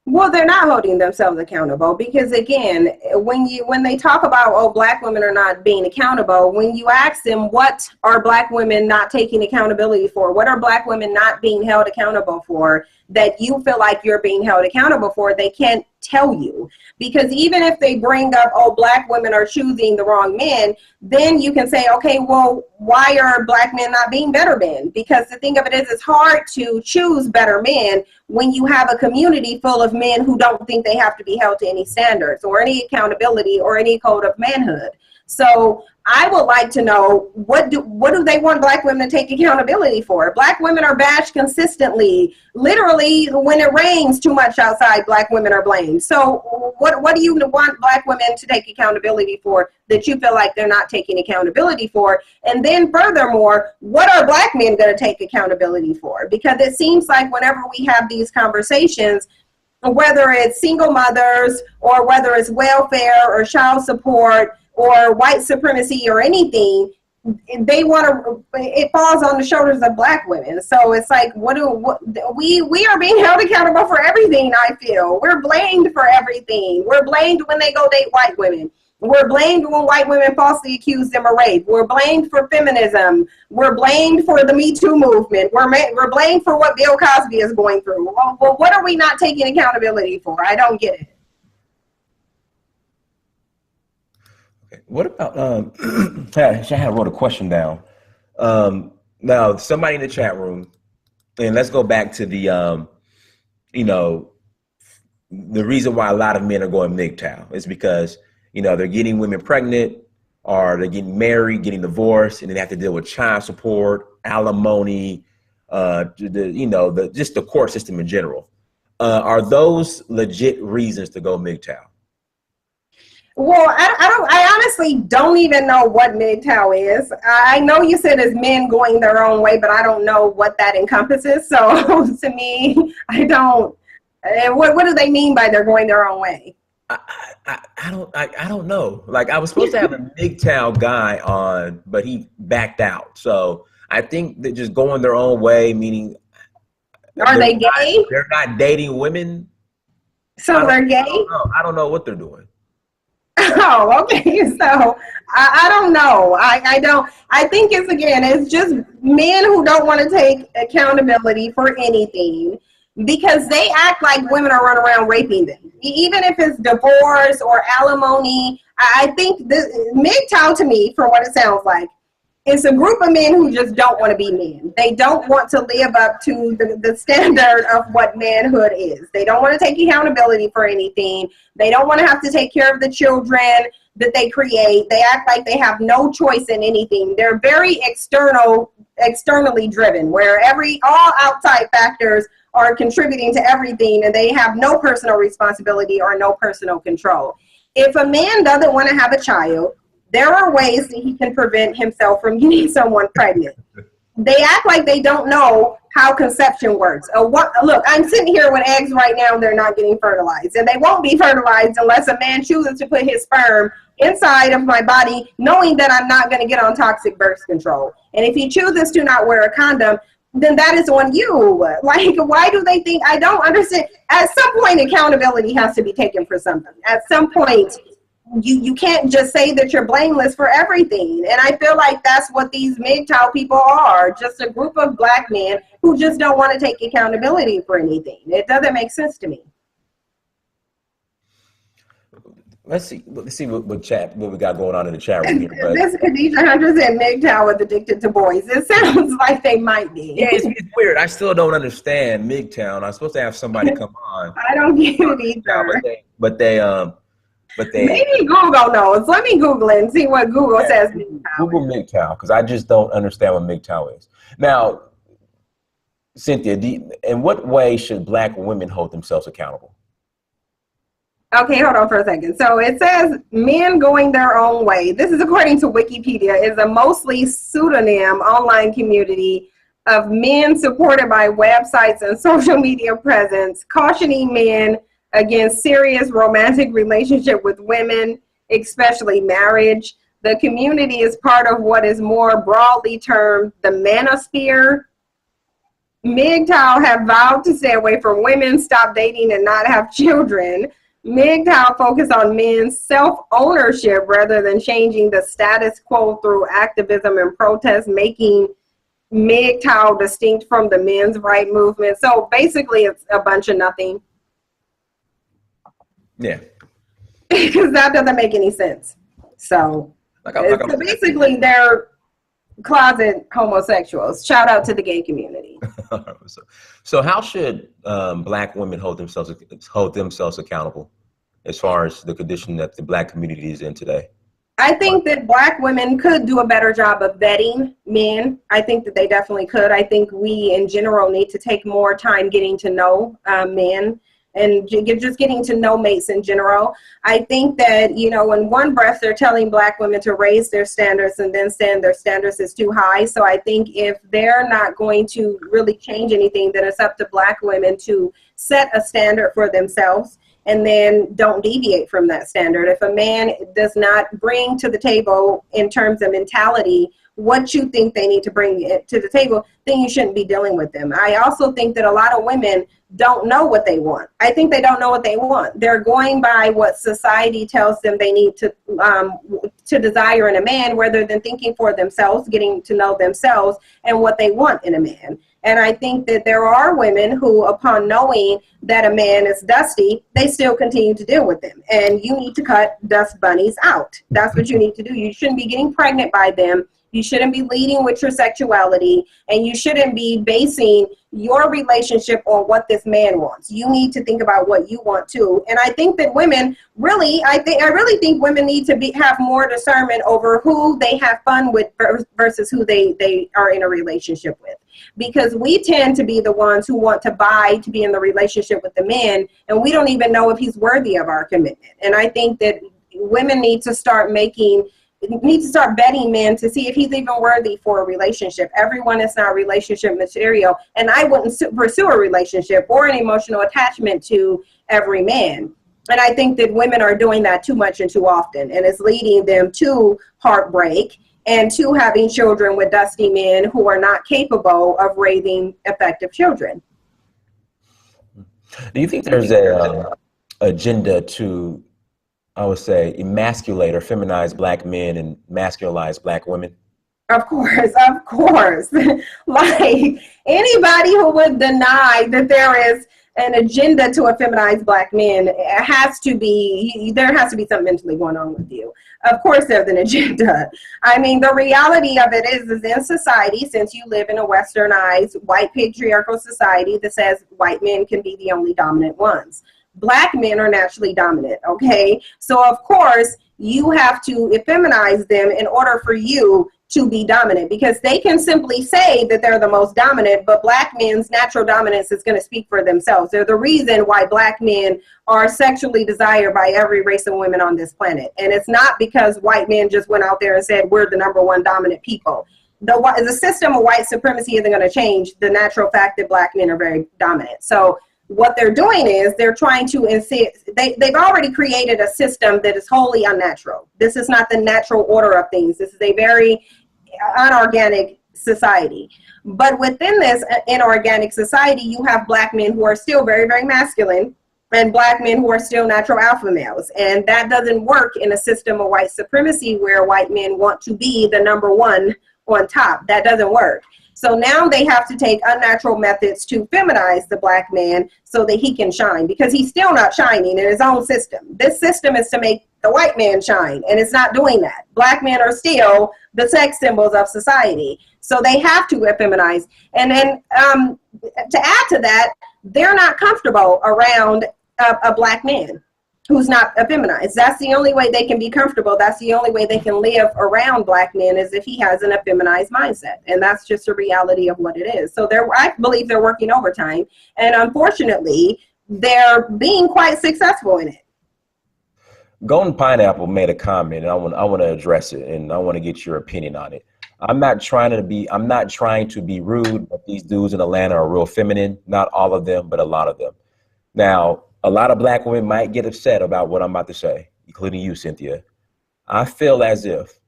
Well, they're not holding themselves accountable because, again, when they talk about, oh, black women are not being accountable, when you ask them, what are black women not taking accountability for? What are black women not being held accountable for that you feel like you're being held accountable for? They can't tell you, because even if they bring up, oh, black women are choosing the wrong men, then you can say, okay, well, why are black men not being better men? Because the thing of it is, it's hard to choose better men when you have a community full of men who don't think they have to be held to any standards or any accountability or any code of manhood. So I would like to know, what do they want black women to take accountability for? Black women are bashed consistently. Literally, when it rains too much outside, black women are blamed. So what do you want black women to take accountability for that you feel like they're not taking accountability for? And then furthermore, what are black men going to take accountability for? Because it seems like whenever we have these conversations, whether it's single mothers or whether it's welfare or child support or white supremacy or anything, it falls on the shoulders of black women. So it's like, we are being held accountable for everything. I feel we're blamed for everything. We're blamed when they go date white women. We're blamed when white women falsely accuse them of rape. We're blamed for feminism. We're blamed for the Me Too movement. We're blamed for what Bill Cosby is going through. Well, what are we not taking accountability for? I don't get it. What about, I wrote a question down. Now, somebody in the chat room, and let's go back to the, the reason why a lot of men are going MGTOW is because, they're getting women pregnant or they're getting married, getting divorced, and then they have to deal with child support, alimony, just the court system in general. Are those legit reasons to go MGTOW? Well, I honestly don't even know what MGTOW is. I know you said it's men going their own way, but I don't know what that encompasses. So to me, I don't. What do they mean by they're going their own way? I don't know. Like, I was supposed to have a MGTOW guy on, but he backed out. So I think that just going their own way, meaning are they gay? They're not dating women. So they're gay? I don't know what they're doing. Oh, okay. So I don't know. I don't. I think it's just men who don't want to take accountability for anything because they act like women are running around raping them. Even if it's divorce or alimony, I think the MGTOW to me, from what it sounds like, it's a group of men who just don't want to be men. They don't want to live up to the standard of what manhood is. They don't want to take accountability for anything. They don't want to have to take care of the children that they create. They act like they have no choice in anything. They're very externally driven, where all outside factors are contributing to everything, and they have no personal responsibility or no personal control. If a man doesn't want to have a child, there are ways that he can prevent himself from getting someone pregnant. They act like they don't know how conception works. Look, I'm sitting here with eggs right now, and they're not getting fertilized. And they won't be fertilized unless a man chooses to put his sperm inside of my body, knowing that I'm not going to get on toxic birth control. And if he chooses to not wear a condom, then that is on you. Like, why do they think? I don't understand. At some point, accountability has to be taken for something. At some point, you can't just say that you're blameless for everything. And I feel like that's what these MGTOW people are, just a group of black men who just don't want to take accountability for anything. It doesn't make sense to me. Let's see what we got going on in the chat room here. But this Khadijah Hunter said MGTOW is addicted to boys. It sounds like they might be. Yeah, it's weird. I still don't understand MGTOW. I'm supposed to have somebody come on. I don't get it either. But they maybe Google knows. Let me Google it and see what Google says. Google MGTOW, because I just don't understand what MGTOW is. Now, Cynthia, in what way should black women hold themselves accountable? Okay, hold on for a second. So it says men going their own way. This is according to Wikipedia, is a mostly pseudonym online community of men supported by websites and social media presence, cautioning men against serious romantic relationship with women, especially marriage. The community is part of what is more broadly termed the manosphere. MGTOW have vowed to stay away from women, stop dating, and not have children. MGTOW focus on men's self-ownership rather than changing the status quo through activism and protest, making MGTOW distinct from the men's right movement. So basically, it's a bunch of nothing. Yeah. Because that doesn't make any sense. So basically, they're closet homosexuals. Shout out to the gay community. So how should black women hold themselves accountable as far as the condition that the black community is in today? I think that black women could do a better job of vetting men. I think that they definitely could. I think we in general need to take more time getting to know men and just getting to know mates in general. I think that, you know, in one breath, they're telling black women to raise their standards and then saying their standards is too high. So I think if they're not going to really change anything, then it's up to black women to set a standard for themselves and then don't deviate from that standard. If a man does not bring to the table in terms of mentality what you think they need to bring to the table, then you shouldn't be dealing with them. I also think that a lot of women don't know what they want. I think they don't know what they want. They're going by what society tells them they need to desire in a man, rather than thinking for themselves, getting to know themselves and what they want in a man. And I think that there are women who, upon knowing that a man is dusty, they still continue to deal with them. And you need to cut dust bunnies out. That's what you need to do. You shouldn't be getting pregnant by them. You shouldn't be leading with your sexuality, and you shouldn't be basing your relationship on what this man wants. You need to think about what you want too. And I think that women really, I really think women need to have more discernment over who they have fun with versus who they are in a relationship with. Because we tend to be the ones who want to buy to be in the relationship with the men, and we don't even know if he's worthy of our commitment. And I think that women need to start vetting men to see if he's even worthy for a relationship. Everyone is not relationship material, and I wouldn't pursue a relationship or an emotional attachment to every man. And I think that women are doing that too much and too often, and it's leading them to heartbreak and to having children with dusty men who are not capable of raising effective children. Do you think there's an agenda to I would say, emasculate or feminize black men and masculinize black women? Of course, of course. Like anybody who would deny that there is an agenda to feminize black men, there has to be something mentally going on with you. Of course there's an agenda. I mean, the reality of it is in society, since you live in a westernized white patriarchal society that says white men can be the only dominant ones. Black men are naturally dominant, okay? So of course you have to effeminize them in order for you to be dominant, because they can simply say that they're the most dominant, but black men's natural dominance is going to speak for themselves. They're the reason why black men are sexually desired by every race of women on this planet. And it's not because white men just went out there and said, we're the number one dominant people. The system of white supremacy isn't going to change the natural fact that black men are very dominant. So what they're doing is they're trying to insist, they've already created a system that is wholly unnatural. This is not the natural order of things. This is a very unorganic society. But within this inorganic society, you have black men who are still very, very masculine and black men who are still natural alpha males. And that doesn't work in a system of white supremacy where white men want to be the number one on top. That doesn't work. So now they have to take unnatural methods to feminize the black man so that he can shine, because he's still not shining in his own system. This system is to make the white man shine, and it's not doing that. Black men are still the sex symbols of society. So they have to effeminize. And then to add to that, they're not comfortable around a black man who's not effeminized. That's the only way they can be comfortable. That's the only way they can live around black men, is if he has an effeminized mindset. And that's just a reality of what it is. So I believe they're working overtime. And unfortunately, they're being quite successful in it. Golden Pineapple made a comment, and I want to address it, and I want to get your opinion on it. I'm not trying to be rude, but these dudes in Atlanta are real feminine. Not all of them, but a lot of them. Now, a lot of black women might get upset about what I'm about to say, including you, Cynthia. I feel as if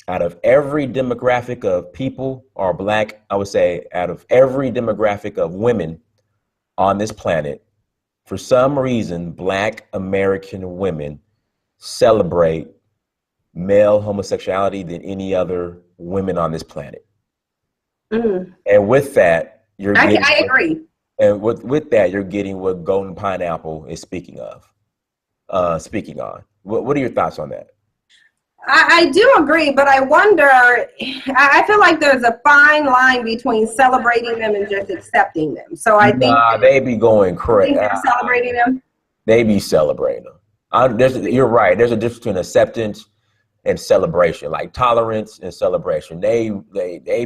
out of every demographic of people or black, I would say out of every demographic of women on this planet, for some reason, black American women celebrate male homosexuality than any other women on this planet. And with that, I agree. And with that, you're getting what Golden Pineapple is speaking on. What are your thoughts on that? I do agree, but I wonder, I feel like there's a fine line between celebrating them and just accepting them. So I think they be going crazy. They're celebrating them. They be celebrating them. You're right. There's a difference between acceptance and celebration, like tolerance and celebration. They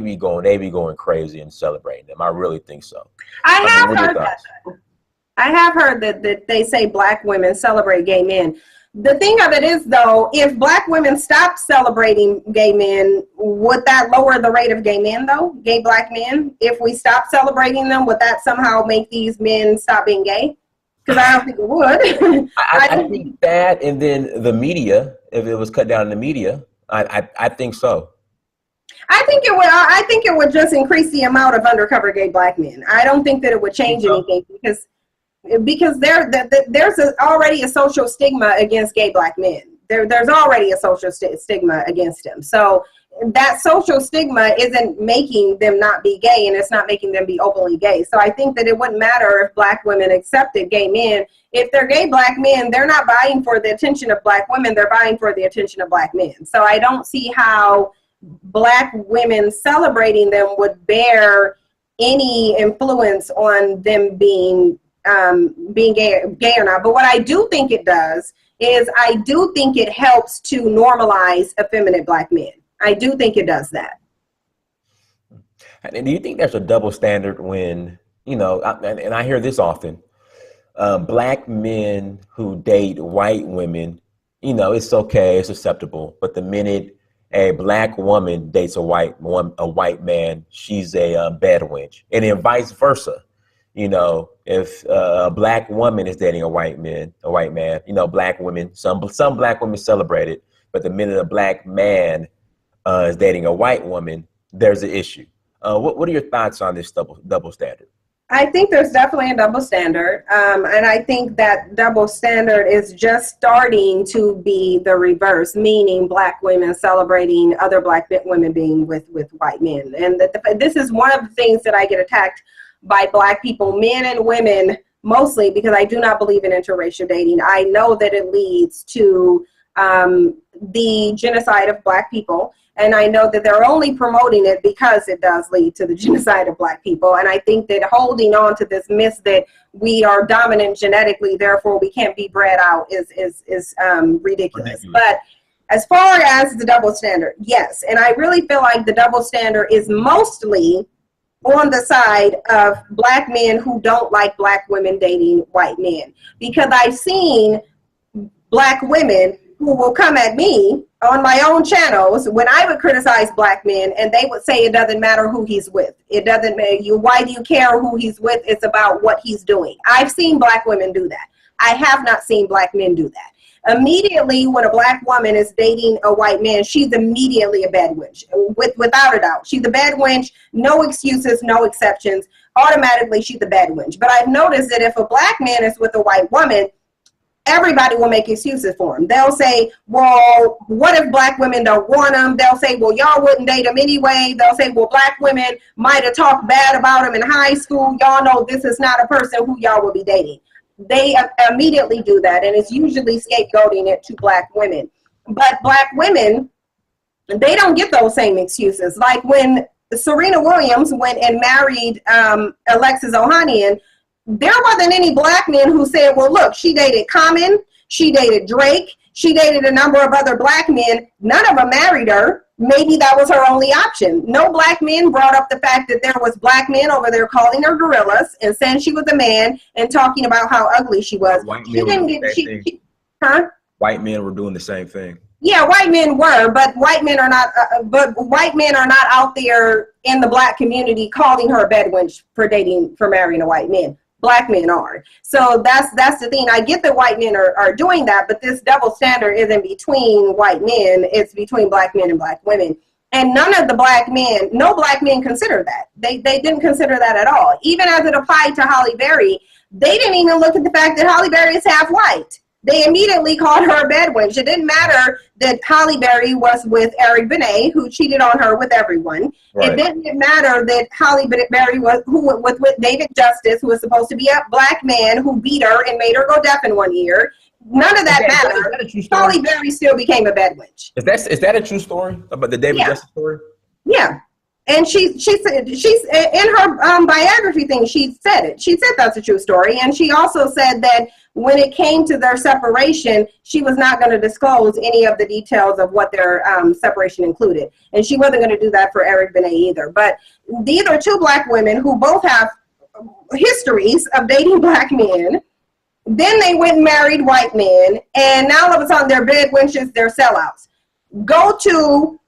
be going crazy and celebrating them. I really think so. I have heard that they say black women celebrate gay men. The thing of it is, though, if black women stopped celebrating gay men, would that lower the rate of gay men, though? Gay black men? If we stop celebrating them, would that somehow make these men stop being gay? Because I don't think it would. I think that, and then the media, if it was cut down in the media, I think so. I think it would just increase the amount of undercover gay black men. I don't think that it would change anything, because there's already a social stigma against gay black men. There's already a social stigma against them. So that social stigma isn't making them not be gay, and it's not making them be openly gay. So I think that it wouldn't matter if black women accepted gay men. If they're gay black men, they're not vying for the attention of black women. They're vying for the attention of black men. So I don't see how black women celebrating them would bear any influence on them being gay or not. But what I do think it does is I do think it helps to normalize effeminate black men. I do think it does that. And do you think there's a double standard when, and I hear this often, black men who date white women, it's okay, it's acceptable. But the minute a black woman dates a white man, she's a bad wench, and then vice versa. If a black woman is dating a white man, black women, some black women celebrate it, but the minute a black man is dating a white woman, there's an issue. What are your thoughts on this double standard? I think there's definitely a double standard. And I think that double standard is just starting to be the reverse, meaning Black women celebrating other Black women being with white men. And this is one of the things that I get attacked by Black people, men and women, mostly because I do not believe in interracial dating. I know that it leads to the genocide of Black people. And I know that they're only promoting it because it does lead to the genocide of Black people. And I think that holding on to this myth that we are dominant genetically, therefore we can't be bred out is ridiculous. But as far as the double standard, yes. And I really feel like the double standard is mostly on the side of Black men who don't like Black women dating white men. Because I've seen Black women who will come at me on my own channels when I would criticize Black men, and they would say it doesn't matter who he's with. It doesn't matter. Why do you care who he's with? It's about what he's doing. I've seen Black women do that. I have not seen Black men do that. Immediately, when a Black woman is dating a white man, she's immediately a bad wench, without a doubt. She's a bad wench, no excuses, no exceptions. Automatically, she's a bad wench. But I've noticed that if a Black man is with a white woman, everybody will make excuses for him. They'll say, well, what if Black women don't want him? They'll say, well, y'all wouldn't date him anyway. They'll say, well, Black women might have talked bad about him in high school. Y'all know this is not a person who y'all will be dating. They immediately do that, and it's usually scapegoating it to Black women. But Black women, they don't get those same excuses. Like when Serena Williams went and married Alexis Ohanian, there wasn't any Black men who said, well, look, she dated Common, she dated Drake, she dated a number of other Black men. None of them married her. Maybe that was her only option. No Black men brought up the fact that there was Black men over there calling her gorillas and saying she was a man and talking about how ugly she was. She didn't get, White men were doing the same thing. Yeah, white men were, but white men are not. But white men are not out there in the Black community calling her a bed wench for marrying a white man. Black men are. So that's the thing. I get that white men are doing that, but this double standard isn't between white men. It's between Black men and Black women. And none of the Black men, no Black men consider that. They didn't consider that at all. Even as it applied to Halle Berry, they didn't even look at the fact that Halle Berry is half white. They immediately called her a bed wench. It didn't matter that Halle Berry was with Eric Benet, who cheated on her with everyone. Right. It didn't matter that Halle Berry was with David Justice, who was supposed to be a Black man who beat her and made her go deaf in 1 year. None of that mattered. Halle Berry still became a bed wench. Is that a true story about the David Justice story? Yeah. And she said, she's in her biography thing, she said it. She said that's a true story. And she also said that when it came to their separation, she was not going to disclose any of the details of what their separation included. And she wasn't going to do that for Eric Benet either. But these are two Black women who both have histories of dating Black men. Then they went and married white men. And now all of a sudden they're bed wenches, they're sellouts. Go to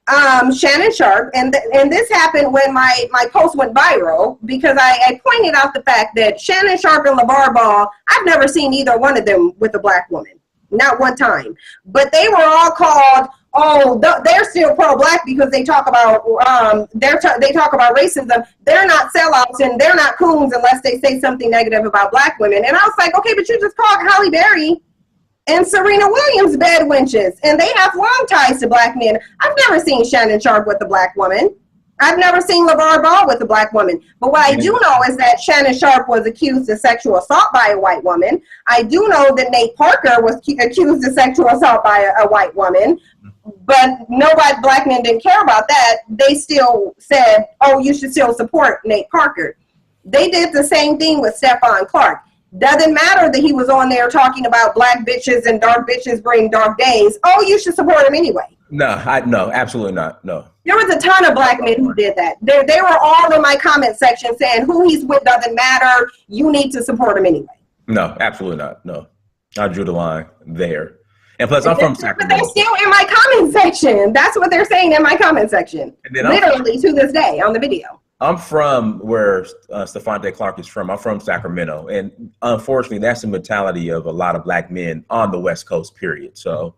Shannon Sharp, and this happened when my post went viral, because I pointed out the fact that Shannon Sharp and LeVar Ball, I've never seen either one of them with a Black woman, not one time. But they were all called, they're still pro-Black because they talk about they talk about racism. They're not sellouts and they're not coons unless they say something negative about Black women. And I was like, okay, but you just called Halle Berry and Serena Williams bed wenches, and they have long ties to Black men. I've never seen Shannon Sharp with a Black woman. I've never seen LeVar Ball with a Black woman. But what I do know is that Shannon Sharp was accused of sexual assault by a white woman. I do know that Nate Parker was accused of sexual assault by a white woman. But nobody, Black men didn't care about that. They still said, oh, you should still support Nate Parker. They did the same thing with Stephon Clark. Doesn't matter that he was on there talking about Black bitches and dark bitches bring dark days. Oh, you should support him anyway. No, absolutely not. No. There was a ton of Black men who did that. They were all in my comment section saying who he's with doesn't matter. You need to support him anyway. No, absolutely not. No, I drew the line there. And plus, I'm from Sacramento. But they're still in my comment section. That's what they're saying in my comment section. Literally to this day on the video. I'm from where Stephon Clark is from. I'm from Sacramento. And unfortunately, that's the mentality of a lot of Black men on the West Coast, period. So,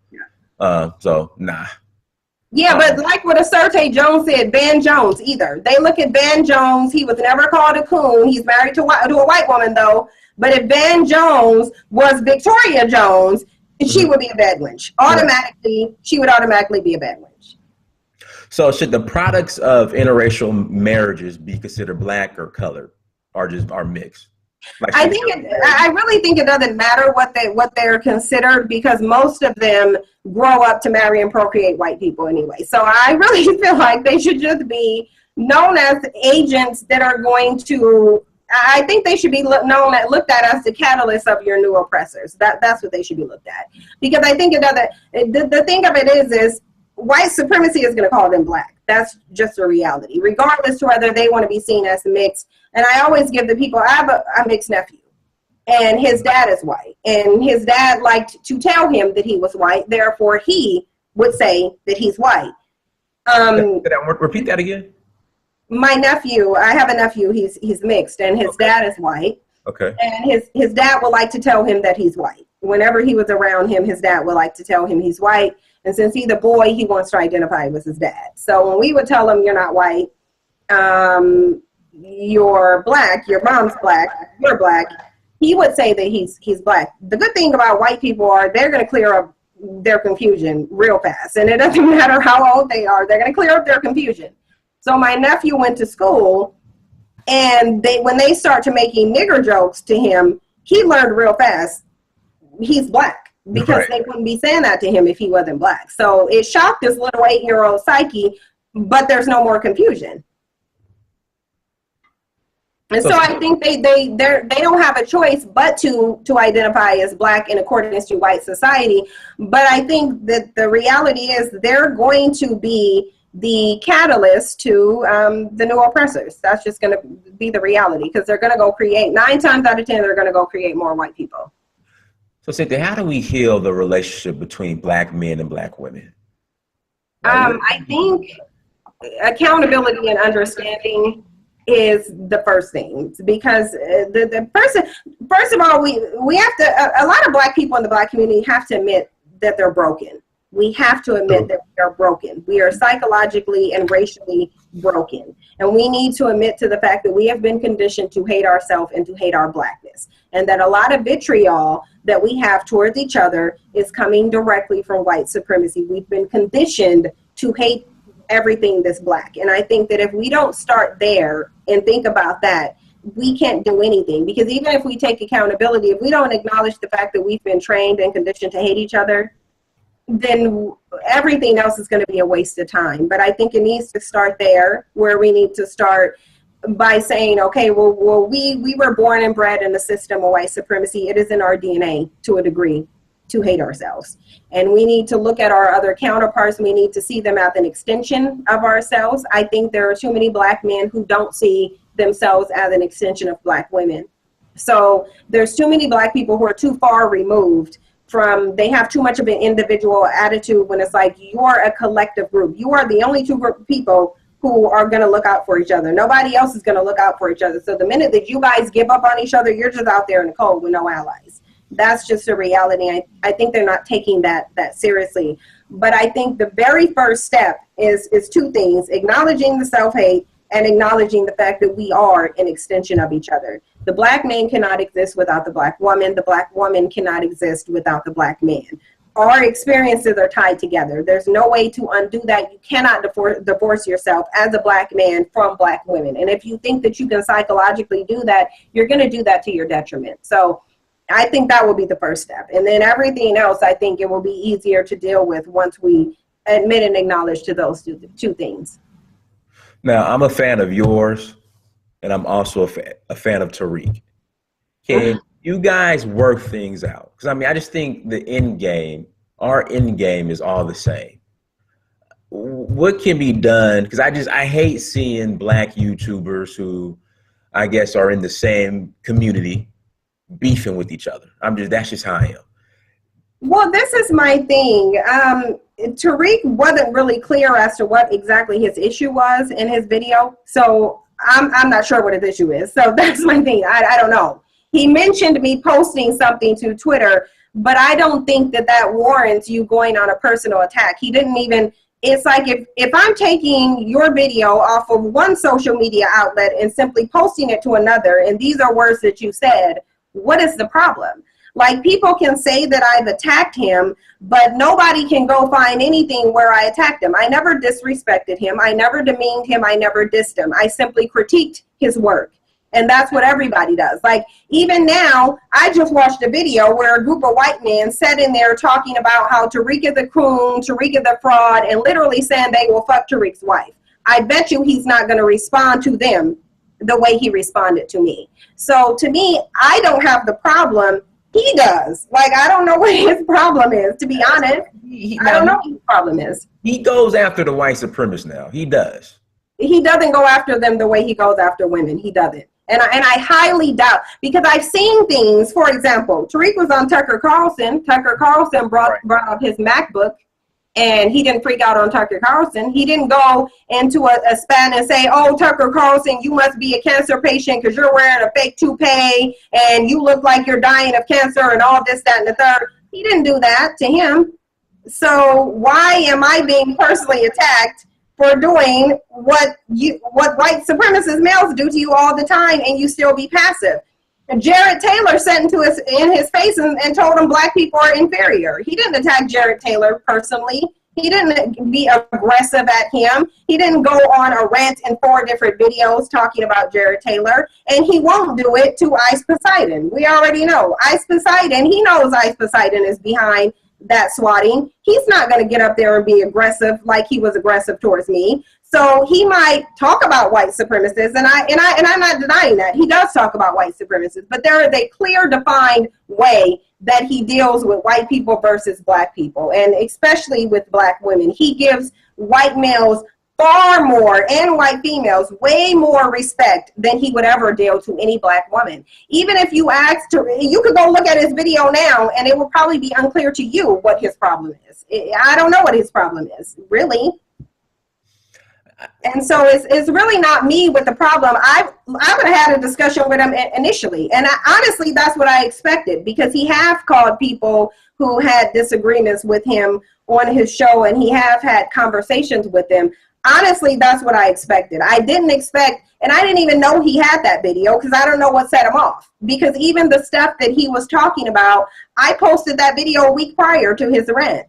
nah. Yeah, but like what Aserte Jones said, Ben Jones either. They look at Ben Jones. He was never called a coon. He's married to a white woman, though. But if Ben Jones was Victoria Jones, she would be a bad wench. Automatically, she would automatically be a bad wench. So should the products of interracial marriages be considered black or colored, or just are mixed? Like, I really think it doesn't matter what they're considered, because most of them grow up to marry and procreate white people anyway. So I really feel like they should just be known as agents that are going to. I think they should be looked at as the catalyst of your new oppressors. That's what they should be looked at, because I think it doesn't. The thing of it is white supremacy is going to call them black. That's just a reality, regardless to whether they want to be seen as mixed. And I always give the people, I have a mixed nephew, and his dad is white, and his dad liked to tell him that he was white. Therefore, he would say that he's white. Repeat that again. My nephew, I have a nephew. He's mixed, and his dad is white. Okay. And his dad would like to tell him that he's white. Whenever he was around him, his dad would like to tell him he's white. And since he's a boy, he wants to identify with his dad. So when we would tell him, you're not white, you're black, your mom's black, you're black, he would say that he's black. The good thing about white people are they're going to clear up their confusion real fast. And it doesn't matter how old they are, they're going to clear up their confusion. So my nephew went to school, and when they start to making nigger jokes to him, he learned real fast he's black, because they wouldn't be saying that to him if he wasn't black. So it shocked this little 8-year-old psyche, but there's no more confusion. And so I think they don't have a choice but to identify as black in accordance to white society. But I think that the reality is they're going to be the catalyst to the new oppressors. That's just going to be the reality, because they're going to go create, 9 times out of 10, they're going to go create more white people. So Cynthia, how do we heal the relationship between black men and black women? I think accountability and understanding is the first thing, because the person, first of all, we have to, a lot of black people in the black community have to admit that they're broken. We have to admit that we are broken. We are psychologically and racially broken. And we need to admit to the fact that we have been conditioned to hate ourselves and to hate our blackness. And that a lot of vitriol that we have towards each other is coming directly from white supremacy. We've been conditioned to hate everything that's black. And I think that if we don't start there and think about that, we can't do anything. Because even if we take accountability, if we don't acknowledge the fact that we've been trained and conditioned to hate each other, then everything else is going to be a waste of time. But I think it needs to start there, where we need to start by saying, okay, well, we were born and bred in the system of white supremacy. It is in our DNA to a degree to hate ourselves. And we need to look at our other counterparts. We need to see them as an extension of ourselves. I think there are too many black men who don't see themselves as an extension of black women. So there's too many black people who are too far removed from, they have too much of an individual attitude when it's like, you're a collective group. You are the only two group of people who are going to look out for each other. Nobody else is going to look out for each other. So the minute that you guys give up on each other, you're just out there in the cold with no allies. That's just a reality. I think they're not taking that seriously. But I think the very first step is 2 things: acknowledging the self-hate and acknowledging the fact that we are an extension of each other. The black man cannot exist without the black woman. The black woman cannot exist without the black man. Our experiences are tied together. There's no way to undo that. You cannot divorce yourself as a black man from black women. And if you think that you can psychologically do that, you're going to do that to your detriment. So I think that will be the first step. And then everything else, I think it will be easier to deal with once we admit and acknowledge to those two things. Now, I'm a fan of yours, and I'm also a fan of Tariq. Can you guys work things out? Because, I mean, I just think the end game, our end game is all the same. What can be done? Because I hate seeing black YouTubers who, I guess, are in the same community beefing with each other. That's just how I am. Well, this is my thing. Tariq wasn't really clear as to what exactly his issue was in his video. So I'm not sure what his issue is. So that's my thing. I don't know. He mentioned me posting something to Twitter, but I don't think that warrants you going on a personal attack. He didn't even it's like if I'm taking your video off of one social media outlet and simply posting it to another, and these are words that you said, what is the problem? Like, people can say that I've attacked him, but nobody can go find anything where I attacked him. I never disrespected him. I never demeaned him. I never dissed him. I simply critiqued his work. And that's what everybody does. Like, even now, I just watched a video where a group of white men sat in there talking about how Tariq is a coon, Tariq is a fraud, and literally saying they will fuck Tariq's wife. I bet you he's not going to respond to them the way he responded to me. So to me, I don't have the problem. He does. Like, I don't know what his problem is, to be honest. I don't know what his problem is. He goes after the white supremacists now. He does. He doesn't go after them the way he goes after women. He doesn't. And I highly doubt, because I've seen things. For example, Tariq was on Tucker Carlson. Tucker Carlson brought up his MacBook, and he didn't freak out on Tucker Carlson. He didn't go into a span and say, oh, Tucker Carlson, you must be a cancer patient because you're wearing a fake toupee and you look like you're dying of cancer and all this, that, and the third. He didn't do that to him. So why am I being personally attacked for doing what white supremacist males do to you all the time, and you still be passive? And Jared Taylor said in his face and told him black people are inferior. He didn't attack Jared Taylor personally. He didn't be aggressive at him. He didn't go on a rant in 4 different videos talking about Jared Taylor, and he won't do it to Ice Poseidon. We already know Ice Poseidon. He knows Ice Poseidon is behind that swatting. He's not going to get up there and be aggressive like he was aggressive towards me. So he might talk about white supremacists, and I'm not denying that. He does talk about white supremacists, but there is a clear, defined way that he deals with white people versus black people, and especially with black women. He gives white males far more, and white females way more respect than he would ever deal to any black woman. Even if you asked to, you could go look at his video now, and it will probably be unclear to you what his problem is. I don't know what his problem is, really. And so it's really not me with the problem. I would have had a discussion with him initially. And honestly, that's what I expected, because he have called people who had disagreements with him on his show, and he have had conversations with them. Honestly, that's what I expected. I didn't expect, and I didn't even know he had that video, because I don't know what set him off. Because even the stuff that he was talking about, I posted that video a week prior to his rant.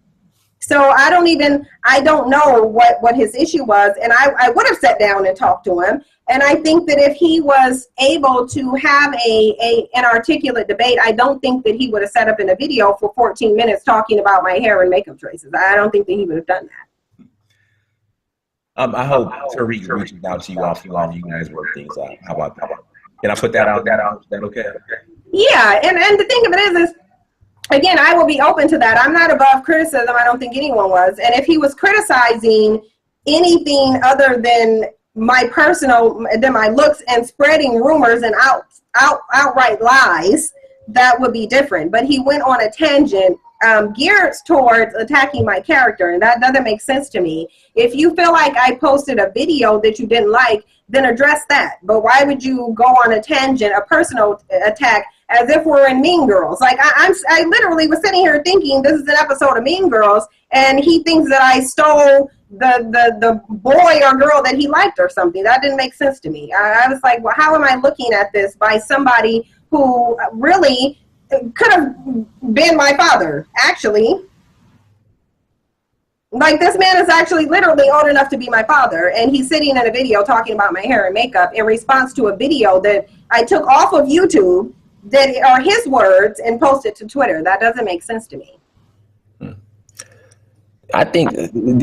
So I don't know what his issue was, and I would have sat down and talked to him. And I think that if he was able to have an articulate debate, I don't think that he would have set up in a video for 14 minutes talking about my hair and makeup choices. I don't think that he would have done that. I hope Tariq reaches out to you offline. You guys work things out. How about that? Can I put that out? Is that okay? Yeah, and the thing of it is again, I will be open to that. I'm not above criticism. I don't think anyone was. And if he was criticizing anything other than my looks and spreading rumors and outright lies, that would be different. But he went on a tangent geared towards attacking my character, and that doesn't make sense to me. If you feel like I posted a video that you didn't like, then address that. But why would you go on a tangent, a personal attack, as if we're in Mean Girls? Like, I literally was sitting here thinking this is an episode of Mean Girls, and he thinks that I stole the boy or girl that he liked or something. That didn't make sense to me. I was like, well, how am I looking at this by somebody who really could have been my father, actually? Like, this man is actually literally old enough to be my father, and he's sitting in a video talking about my hair and makeup in response to a video that I took off of YouTube that are his words and posted to Twitter. That doesn't make sense to me. Do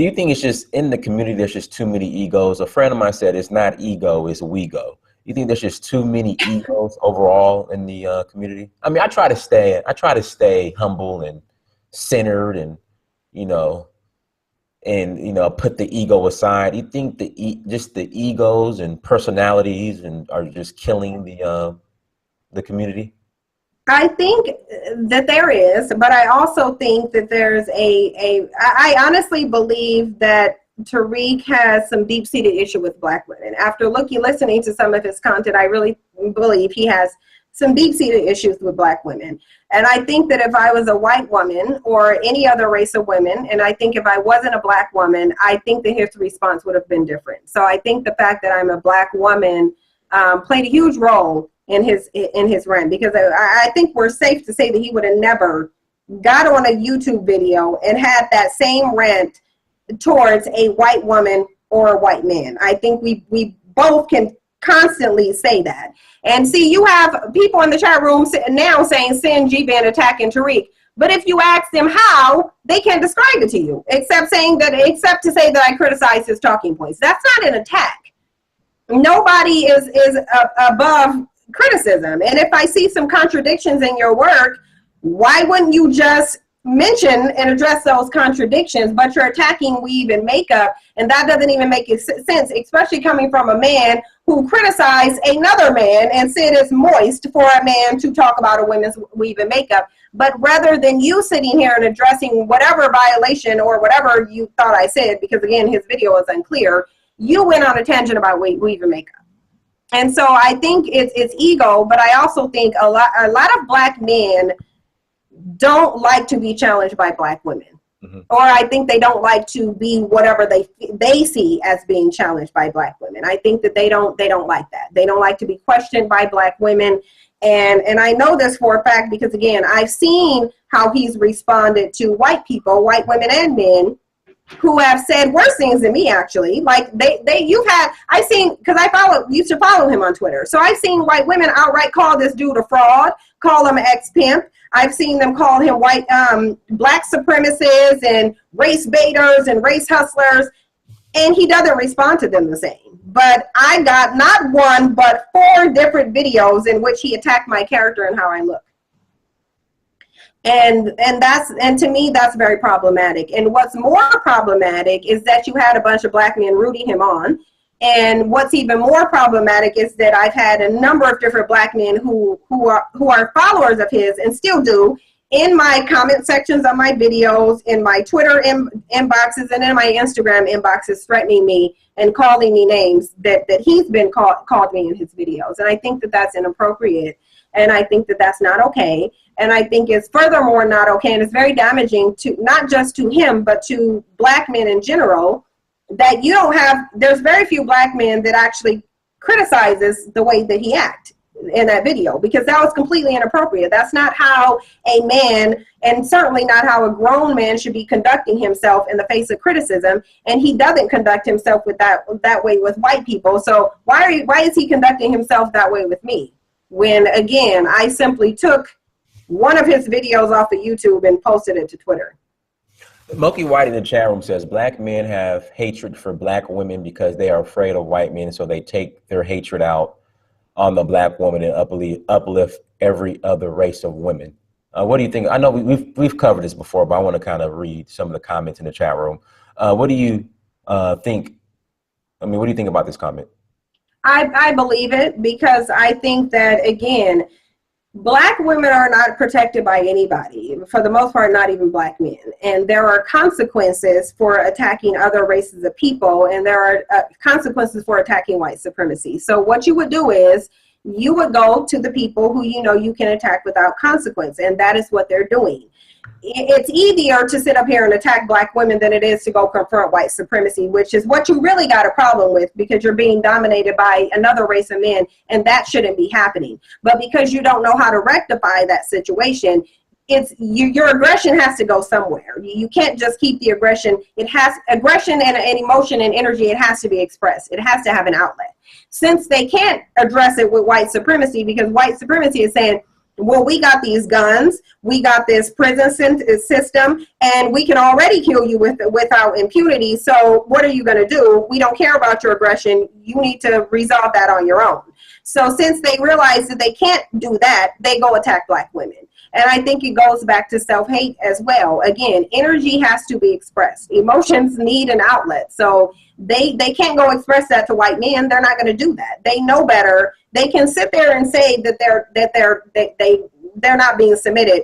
you think it's just in the community there's just too many egos? A friend of mine said it's not ego, it's we-go. You think there's just too many egos overall in the community? I mean, I try to stay humble and centered, and put the ego aside. You think just the egos and personalities are just killing the community? I think that there is, but I also think that there's I honestly believe that Tariq has some deep-seated issue with black women. After listening to some of his content, I really believe he has some deep-seated issues with Black women. And I think that if I was a white woman or any other race of women, and I think if I wasn't a Black woman, I think that his response would have been different. So I think the fact that I'm a Black woman played a huge role in his rant, because I think we're safe to say that he would have never got on a YouTube video and had that same rant towards a white woman or a white man. I think we both can constantly say that. And see, you have people in the chat room now saying Sin G been attacking Tariq. But if you ask them how, they can't describe it to you, except to say that I criticize his talking points. That's not an attack. Nobody is above criticism. And if I see some contradictions in your work, why wouldn't you just mention and address those contradictions? But you're attacking weave and makeup, and that doesn't even make sense, especially coming from a man who criticized another man and said it's moist for a man to talk about a woman's weave and makeup. But rather than you sitting here and addressing whatever violation or whatever you thought I said, because again, his video is unclear, you went on a tangent about weave and makeup. And so I think it's ego, but I also think a lot of Black men don't like to be challenged by Black women. Mm-hmm. Or I think they don't like to be whatever they see as being challenged by Black women. I think that they don't like that. They don't like to be questioned by Black women. And I know this for a fact because, again, I've seen how he's responded to white people, white women and men, who have said worse things than me, actually. Like I've seen, because used to follow him on Twitter. So I've seen white women outright call this dude a fraud, call him an ex-pimp. I've seen them call him Black supremacists and race baiters and race hustlers, and he doesn't respond to them the same. But I got not one, but 4 different videos in which he attacked my character and how I look. And to me, that's very problematic. And what's more problematic is that you had a bunch of Black men rooting him on. And what's even more problematic is that I've had a number of different Black men who are followers of his and still do, in my comment sections on my videos, in my Twitter inboxes, and in my Instagram inboxes, threatening me and calling me names that he's been called me in his videos. And I think that that's inappropriate. And I think that that's not okay. And I think it's furthermore not okay. And it's very damaging to not just to him, but to Black men in general, that there's very few Black men that actually criticizes the way that he acted in that video, because that was completely inappropriate. That's not how a man, and certainly not how a grown man, should be conducting himself in the face of criticism. And he doesn't conduct himself with that way with white people. So why is he conducting himself that way with me? When, again, I simply took one of his videos off of YouTube and posted it to Twitter. Moki White in the chat room says, Black men have hatred for Black women because they are afraid of white men, so they take their hatred out on the Black woman and uplift every other race of women. What do you think? I know we've covered this before, but I want to kind of read some of the comments in the chat room. What do you think? I mean, what do you think about this comment? I believe it, because I think that, again, Black women are not protected by anybody, for the most part, not even Black men. And there are consequences for attacking other races of people, and there are consequences for attacking white supremacy. So what you would do is you would go to the people who you can attack without consequence, and that is what they're doing. It's easier to sit up here and attack Black women than it is to go confront white supremacy, which is what you really got a problem with, because you're being dominated by another race of men, and that shouldn't be happening. But because you don't know how to rectify that situation, your aggression has to go somewhere. You can't just keep the aggression. Aggression and emotion and energy, it has to be expressed. It has to have an outlet. Since they can't address it with white supremacy, because white supremacy is saying, well, we got these guns, we got this prison system, and we can already kill you without impunity. So what are you going to do? We don't care about your aggression. You need to resolve that on your own. So since they realize that they can't do that, they go attack Black women. And I think it goes back to self-hate as well. Again, energy has to be expressed. Emotions need an outlet. So they can't go express that to white men. They're not going to do that. They know better. They can sit there and say that they're not being submitted,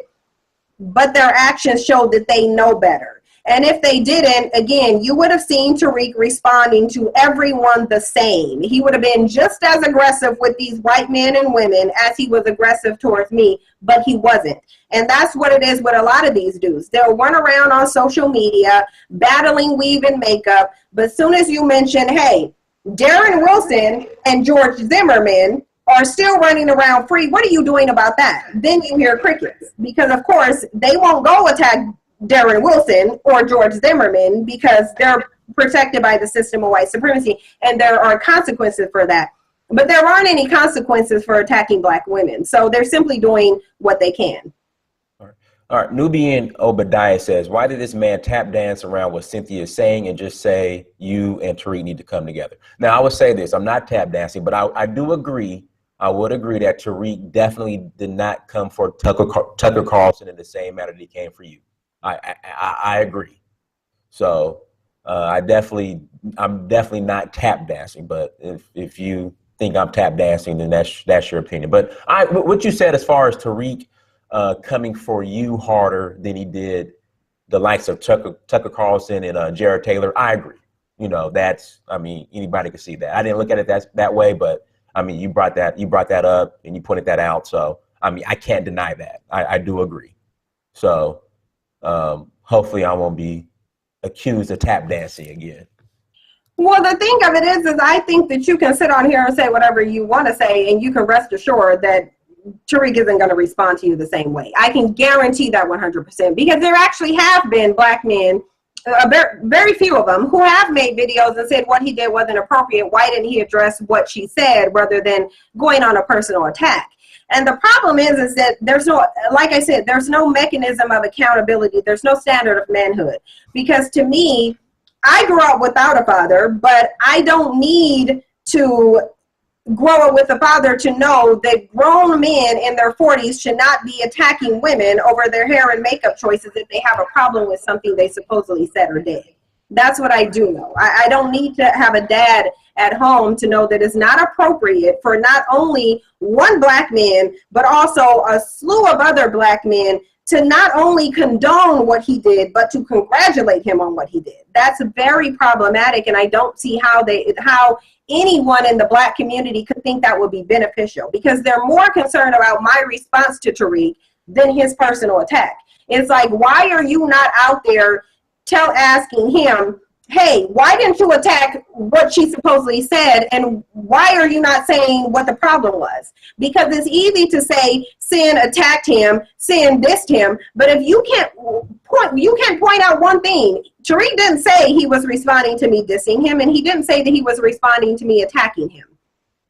but their actions show that they know better. And if they didn't, again, you would have seen Tariq responding to everyone the same. He would have been just as aggressive with these white men and women as he was aggressive towards me, but he wasn't. And that's what it is with a lot of these dudes. They'll run around on social media, battling weave and makeup, but as soon as you mention, hey, Darren Wilson and George Zimmerman are still running around free, what are you doing about that? Then you hear crickets, because of course they won't go attack Darren Wilson or George Zimmerman because they're protected by the system of white supremacy, and there are consequences for that. But there aren't any consequences for attacking black women, so they're simply doing what they can. All right, Nubian Obadiah says, why did this man tap dance around what Cynthia is saying and just say you and Tariq need to come together? Now, I would say this, I'm not tap dancing, but I do agree, I would agree that Tariq definitely did not come for Tucker Carlson in the same manner that he came for you. I agree. So I'm definitely not tap dancing, but if you think I'm tap dancing, then that's your opinion. But what you said as far as Tariq coming for you harder than he did the likes of Tucker Carlson and Jared Taylor, I agree. You know, anybody could see that. I didn't look at it that way, but I mean, you brought that up and you pointed that out. So, I mean, I can't deny that. I do agree. So, hopefully I won't be accused of tap dancing again. Well, the thing of it is I think that you can sit on here and say whatever you want to say, and you can rest assured that Tariq isn't going to respond to you the same way. I can guarantee that 100%, because there actually have been black men, very few of them, who have made videos and said what he did wasn't appropriate. Why didn't he address what she said rather than going on a personal attack? And the problem is that there's no, like I said, there's no mechanism of accountability. There's no standard of manhood. Because to me, I grew up without a father, but I don't need to grow up with a father to know that grown men in their 40s should not be attacking women over their hair and makeup choices if they have a problem with something they supposedly said or did. That's what I do know. I don't need to have a dad at home to know that it's not appropriate for not only one black man, but also a slew of other black men to not only condone what he did, but to congratulate him on what he did. That's very problematic, and I don't see how anyone in the black community could think that would be beneficial, because they're more concerned about my response to Tariq than his personal attack. It's like, why are you not out there asking him, hey, why didn't you attack what she supposedly said, and why are you not saying what the problem was? Because it's easy to say Sin attacked him, Sin dissed him, but if you can't point out one thing. Tariq didn't say he was responding to me dissing him, and he didn't say that he was responding to me attacking him.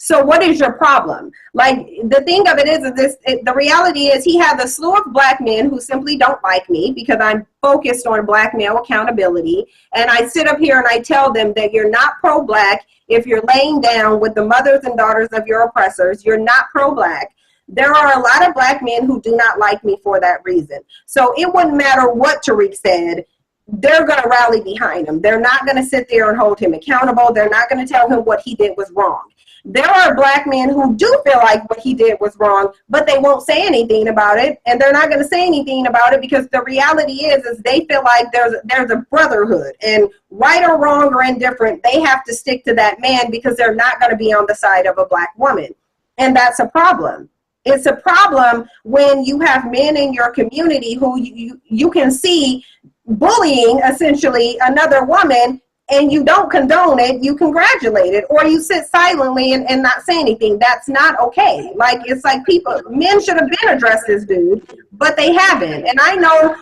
So what is your problem? Like, the thing of it is the reality is he has a slew of black men who simply don't like me because I'm focused on black male accountability. And I sit up here and I tell them that you're not pro-black if you're laying down with the mothers and daughters of your oppressors. You're not pro-black. There are a lot of black men who do not like me for that reason. So it wouldn't matter what Tariq said. They're going to rally behind him. They're not going to sit there and hold him accountable. They're not going to tell him what he did was wrong. There are black men who do feel like what he did was wrong, but they won't say anything about it, and they're not going to say anything about it because the reality is they feel like there's a brotherhood, and right or wrong or indifferent, they have to stick to that man because they're not going to be on the side of a black woman, and that's a problem. It's a problem when you have men in your community who you can see bullying essentially another woman, and you don't condone it, you congratulate it, or you sit silently and not say anything. That's not okay. Like, it's like men should have been addressed this dude, but they haven't. And I know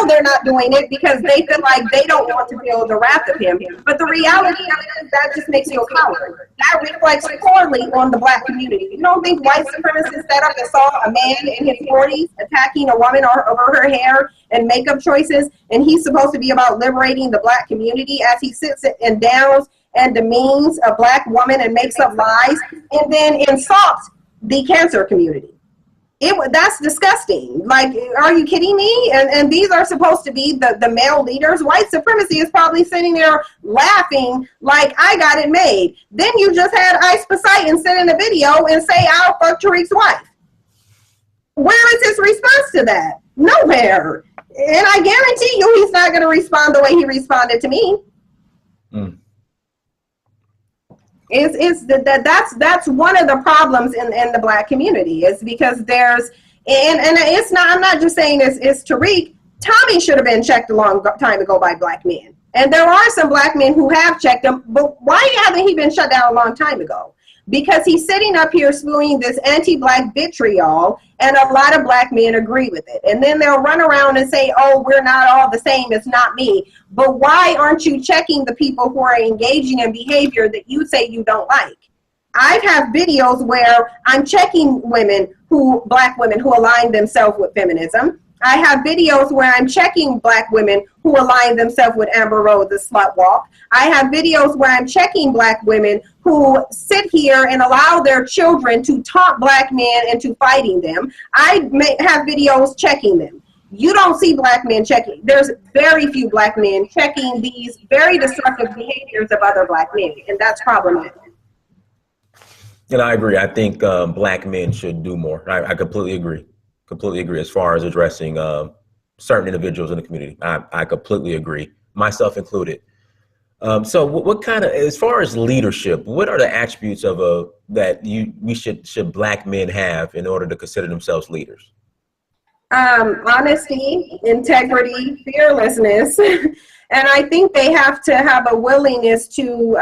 they're not doing it because they feel like they don't want to feel the wrath of him. But the reality of it is that just makes you a coward. That reflects poorly on the black community. You don't think white supremacists sat up and saw a man in his 40s attacking a woman over her hair and makeup choices, and he's supposed to be about liberating the black community as he sits and downs and demeans a black woman and makes up lies and then insults the cancer community? That's disgusting. Like, are you kidding me? And these are supposed to be the male leaders. White supremacy is probably sitting there laughing like, I got it made. Then you just had Ice Poseidon sit in a video and say, I'll fuck Tariq's wife. Where is his response to that? Nowhere. And I guarantee you he's not going to respond the way he responded to me. Mm. That's one of the problems in the Black community, is because there's, and it's not, I'm not just saying it's Tariq. Tommy should have been checked a long time ago by Black men. And there are some Black men who have checked him, but why haven't he been shut down a long time ago? Because he's sitting up here spewing this anti-Black vitriol, and a lot of Black men agree with it. And then they'll run around and say, oh, we're not all the same, it's not me. But why aren't you checking the people who are engaging in behavior that you say you don't like? I have videos where I'm checking Black women who align themselves with feminism. I have videos where I'm checking Black women who align themselves with Amber Rose's slut walk. I have videos where I'm checking Black women who sit here and allow their children to taunt Black men into fighting them. I have videos checking them. You don't see Black men checking. There's very few Black men checking these very destructive behaviors of other Black men, and that's problematic. And I agree. I think Black men should do more. I completely agree. Completely agree as far as addressing certain individuals in the community. I completely agree, myself included. So what kind of, as far as leadership, what are the attributes of should Black men have in order to consider themselves leaders? Honesty, integrity, fearlessness. And I think they have to have a willingness to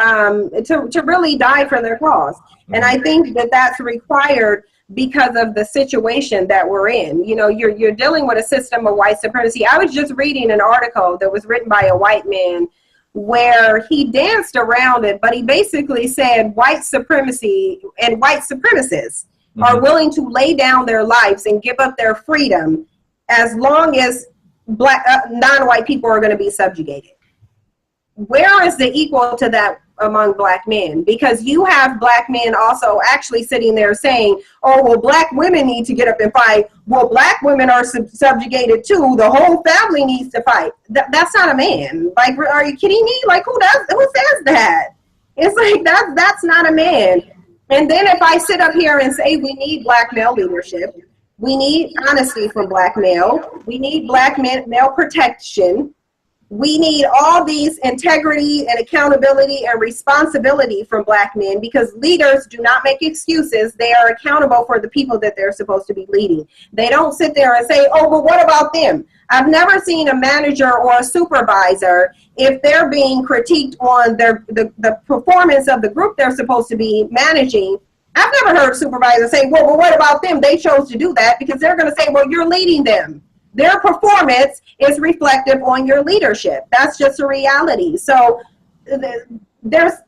really die for their cause. And I think that's required because of the situation that we're in. You know, you're dealing with a system of white supremacy. I was just reading an article that was written by a white man where he danced around it, but he basically said white supremacy and white supremacists are willing to lay down their lives and give up their freedom as long as Black non-white people are going to be subjugated. Where is the equal to that among Black men? Because you have Black men also actually sitting there saying, oh, well, Black women need to get up and fight. Well, Black women are subjugated too. The whole family needs to fight. That's not a man. Like, are you kidding me? Like, who says that? It's like, that's not a man. And then if I sit up here and say we need Black male leadership, we need honesty from Black male, we need Black male protection, we need all these integrity and accountability and responsibility from Black men, because leaders do not make excuses. They are accountable for the people that they're supposed to be leading. They don't sit there and say, oh, but what about them? I've never seen a manager or a supervisor, if they're being critiqued on the performance of the group they're supposed to be managing, I've never heard supervisors say, well, but what about them? They chose to do that, because they're going to say, well, you're leading them. Their performance is reflective on your leadership. That's just a reality. So there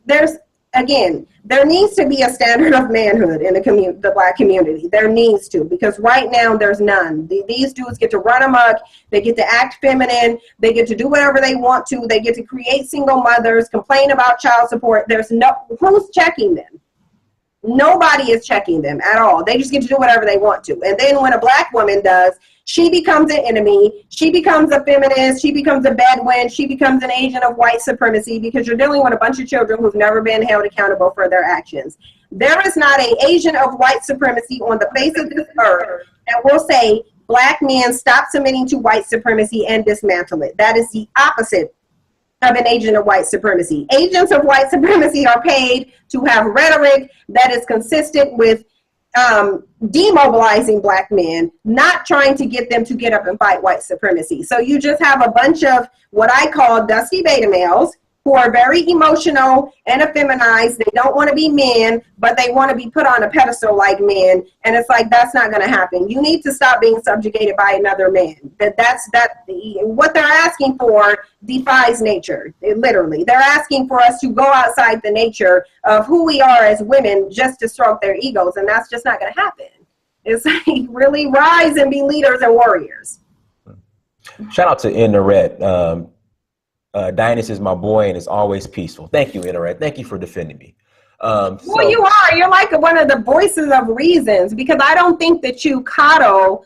needs to be a standard of manhood in the Black community. There needs to, because right now there's none. These dudes get to run amok. They get to act feminine. They get to do whatever they want to. They get to create single mothers, complain about child support. Who's checking them? Nobody is checking them at all. They just get to do whatever they want to. And then when a Black woman does, she becomes an enemy. She becomes a feminist. She becomes a bedouin. She becomes an agent of white supremacy, because you're dealing with a bunch of children who've never been held accountable for their actions. There is not an agent of white supremacy on the face of this earth that will say, Black men, stop submitting to white supremacy and dismantle it. That is the opposite of an agent of white supremacy. Agents of white supremacy are paid to have rhetoric that is consistent with demobilizing Black men, not trying to get them to get up and fight white supremacy. So you just have a bunch of what I call dusty beta males who are very emotional and effeminized. They don't want to be men, but they want to be put on a pedestal like men. And it's like, that's not going to happen. You need to stop being subjugated by another man. What they're asking for defies nature. Literally, they're asking for us to go outside the nature of who we are as women just to stroke their egos. And that's just not going to happen. It's like, really rise and be leaders and warriors. Shout out to Interret. Dinas is my boy and is always peaceful. Thank you, Interret. Thank you for defending me. Well, you are. You're like one of the voices of reasons, because I don't think that you coddle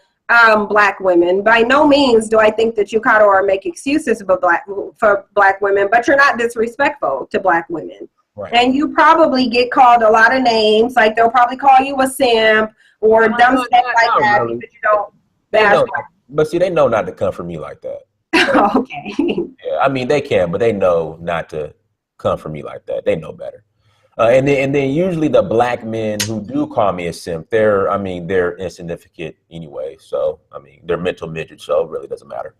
Black women. By no means do I think that you coddle or make excuses for Black women, but you're not disrespectful to Black women. Right. And you probably get called a lot of names, like they'll probably call you a simp or dumb stuff like that, because you don't bash Black. But see, they know not to come for me like that. Okay. Yeah, I mean, they can, but they know not to come for me like that. They know better. And then usually the black men who do call me a simp, they're insignificant anyway. So, I mean, they're mental midgets, so it really doesn't matter.